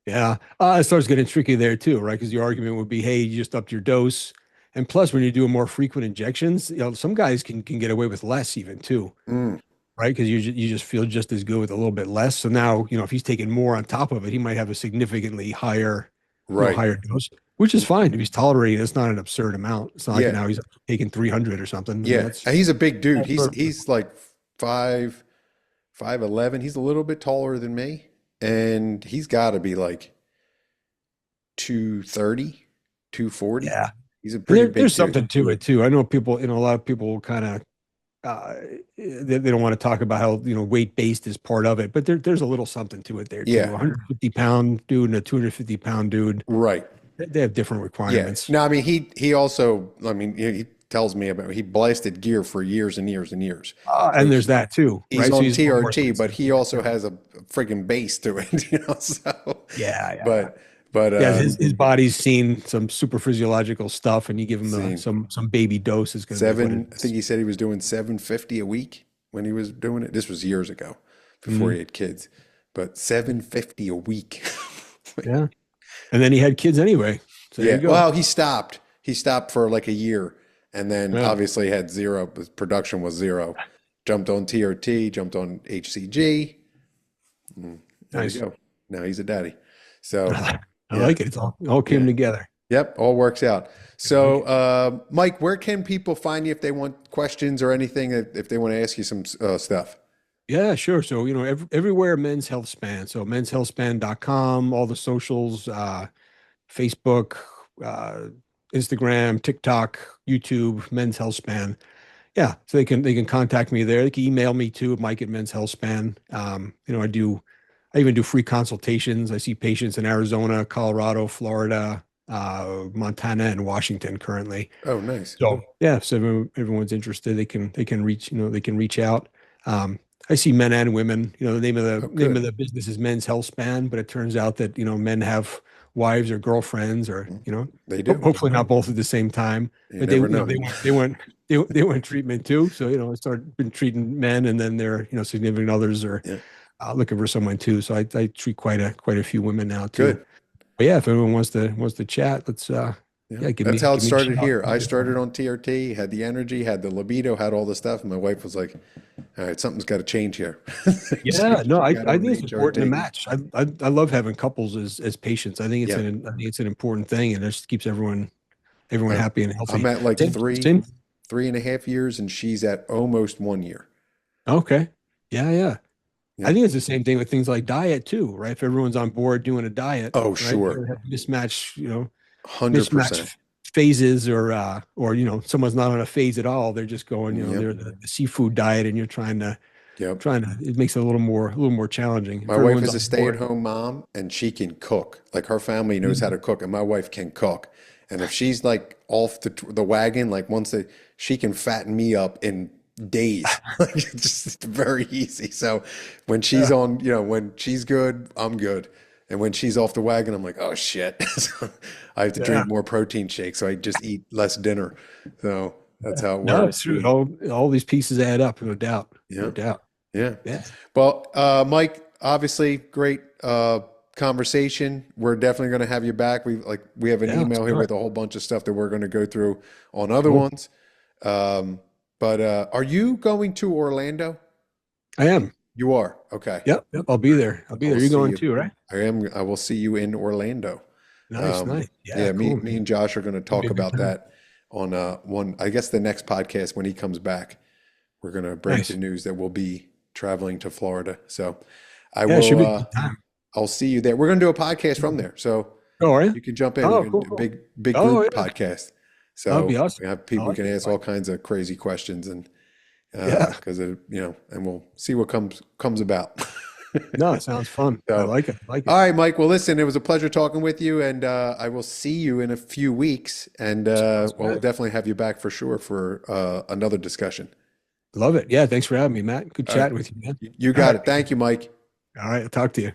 A: Yeah, it starts getting tricky there too, right? Because your argument would be, hey, you just upped your dose, and plus, when you're doing more frequent injections, some guys can get away with less even too,
B: Mm,
A: right? Because you just feel just as good with a little bit less. So now, if he's taking more on top of it, he might have a significantly higher,
B: right.
A: higher dose, which is fine if he's tolerating. It's not an absurd amount. It's not like
B: Yeah.
A: now he's taking 300 or something. I mean,
B: Yeah.
A: that's
B: And he's a big dude.
A: all perfect.
B: He's like 5'11". He's a little bit taller than me. And he's got to be like 230, 240.
A: Yeah,
B: He's a
A: and
B: pretty
A: there's
B: big dude.
A: something to it too. I know people, a lot of people kind of uh, they don't want to talk about how weight based is part of it, but there's a little something to it there too.
B: Yeah.
A: 150-pound dude and a 250-pound dude,
B: Right.
A: they have different
B: Yeah.
A: requirements.
B: No, I mean, he also, I mean, he tells me about, he blasted gear for years and years and years. So
A: And there's that too,
B: he's
A: right? So
B: on
A: he's a little more
B: TRT, but
A: sensitive
B: he
A: to that
B: also
A: too.
B: has a friggin' base to it, so,
A: Yeah, yeah,
B: but, but,
A: yeah. His body's seen some super physiological stuff, and you give him
B: see,
A: some baby dose is going to be what it
B: I think
A: is.
B: he said he was doing 750 a week when he was doing it. This was years ago before
A: Mhm.
B: he had kids, but 750 a week.
A: Yeah, and then he had kids anyway. So there you
B: Yeah.
A: go.
B: Well, he stopped. He stopped for like a year and then
A: Yeah,
B: obviously had zero. His production was zero. Jumped on TRT, jumped on HCG. There you
A: nice.
B: go. Now he's a daddy. So,
A: I
B: yeah.
A: like it. It's all came
B: Yeah.
A: together.
B: Yep. All works out.
A: I like
B: So,
A: it.
B: Mike, where can people find you if they want questions or anything, if they want to ask you some stuff?
A: Yeah, sure. So, everywhere Men's Health Span. So menshealthspan.com, all the socials, Facebook, uh, Instagram, TikTok, YouTube, Men's Health Span. Yeah. So they can contact me there. They can email me too, Mike at Men's Health Span. I even do free consultations. I see patients in Arizona, Colorado, Florida, Montana, and Washington currently.
B: Oh, nice.
A: So yeah, so everyone's interested, they can reach out. I see men and women. The name of the
B: Oh,
A: name of
B: good.
A: the business is Men's Health Span, but it turns out that men have wives or girlfriends, or
B: Mm, they do.
A: hopefully not both at the same time.
B: You
A: But they
B: never
A: you know
B: know.
A: they want treatment too. So I started been treating men, and then their significant others are
B: Yeah.
A: looking for someone too. So I treat quite a few women now too.
B: Good.
A: But yeah, if anyone wants to chat, let's
B: Yeah,
A: yeah, give
B: that's
A: me
B: how it
A: give me a
B: started
A: shout.
B: here. I started on TRT, had the energy, had the libido, had all the stuff. And my wife was like, all right, something's got to change here. So
A: Yeah, no,
B: she
A: I,
B: got
A: I
B: on
A: think it's important to
B: HRT.
A: match. I love having couples as patients.
B: Yeah.
A: I think it's an important thing, and it just keeps everyone
B: Uh,
A: happy and
B: I'm
A: healthy.
B: at like
A: Same, same.
B: 3.5 years, and she's at almost 1 year.
A: Okay. Yeah, yeah. I
B: Yep.
A: think it's the same thing with things like diet too, right? If everyone's on board doing a diet,
B: Oh,
A: right? You
B: sure.
A: don't have mismatch, mismatched
B: 100%.
A: phases or someone's not on a phase at all. They're just going,
B: Yep.
A: they're the seafood diet, and you're
B: Yep.
A: trying to it makes it a little more challenging.
B: My
A: If
B: wife
A: everyone's
B: is a
A: on board.
B: stay-at-home mom and she can cook. Like her family knows how
A: Mhm.
B: to cook and my wife can cook. And if she's like off the wagon, like she can fatten me up in days. Like it's just very easy. So when she's
A: Yeah,
B: on, when she's good, I'm good. And when she's off the wagon, I'm like, oh shit. So I have to
A: yeah,
B: drink more protein shakes. So I just eat less dinner. So that's
A: yeah.
B: how it
A: No, it's
B: works.
A: true. All these pieces add up, no doubt, no
B: Yeah.
A: doubt.
B: Yeah.
A: Yeah,
B: Well, Mike, obviously great conversation. We're definitely going to have you back. We have an
A: yeah. Let's
B: email here
A: do it.
B: with a whole bunch of stuff that we're going to go through on other
A: Cool.
B: ones. Um, but are you going to Orlando?
A: I am.
B: You are. Okay.
A: Yep, yep. I'll be there. I'll
B: I
A: be
B: will
A: there. You're
B: see
A: going
B: you.
A: too, right?
B: I am. I will see you in Orlando.
A: Nice, nice. Yeah,
B: Yeah, me,
A: cool,
B: me
A: man.
B: and Josh are going to
A: It'll be
B: talk
A: a good
B: about
A: time.
B: that on I guess the next podcast when he comes back. We're going to break the
A: Nice.
B: news that we'll be traveling to Florida. So I
A: Yeah, it should
B: will,
A: be a good time.
B: I'll see you there. We're going to do a podcast from there. So
A: Oh, are you?
B: you can jump in. We're
A: Oh,
B: going to
A: cool,
B: do a
A: cool.
B: big
A: Oh,
B: group
A: yeah.
B: podcast.
A: That'd be
B: So
A: awesome.
B: we have
A: I
B: people
A: like
B: can
A: it.
B: ask
A: I
B: all
A: like it.
B: kinds of crazy questions and
A: Yeah.
B: because and we'll see what comes about.
A: No, it sounds fun. I
B: So,
A: like it. I like
B: all
A: it.
B: right, Mike. Well, listen, it was a pleasure talking with you, and I will see you in a few weeks, and
A: Sounds
B: we'll
A: good.
B: definitely have you back for sure for another discussion.
A: Love it. Yeah. Thanks for having me, Matt. Good
B: All right,
A: chatting with you, man.
B: you
A: All
B: got
A: right.
B: it. Thank you, Mike.
A: All right. I'll talk to you.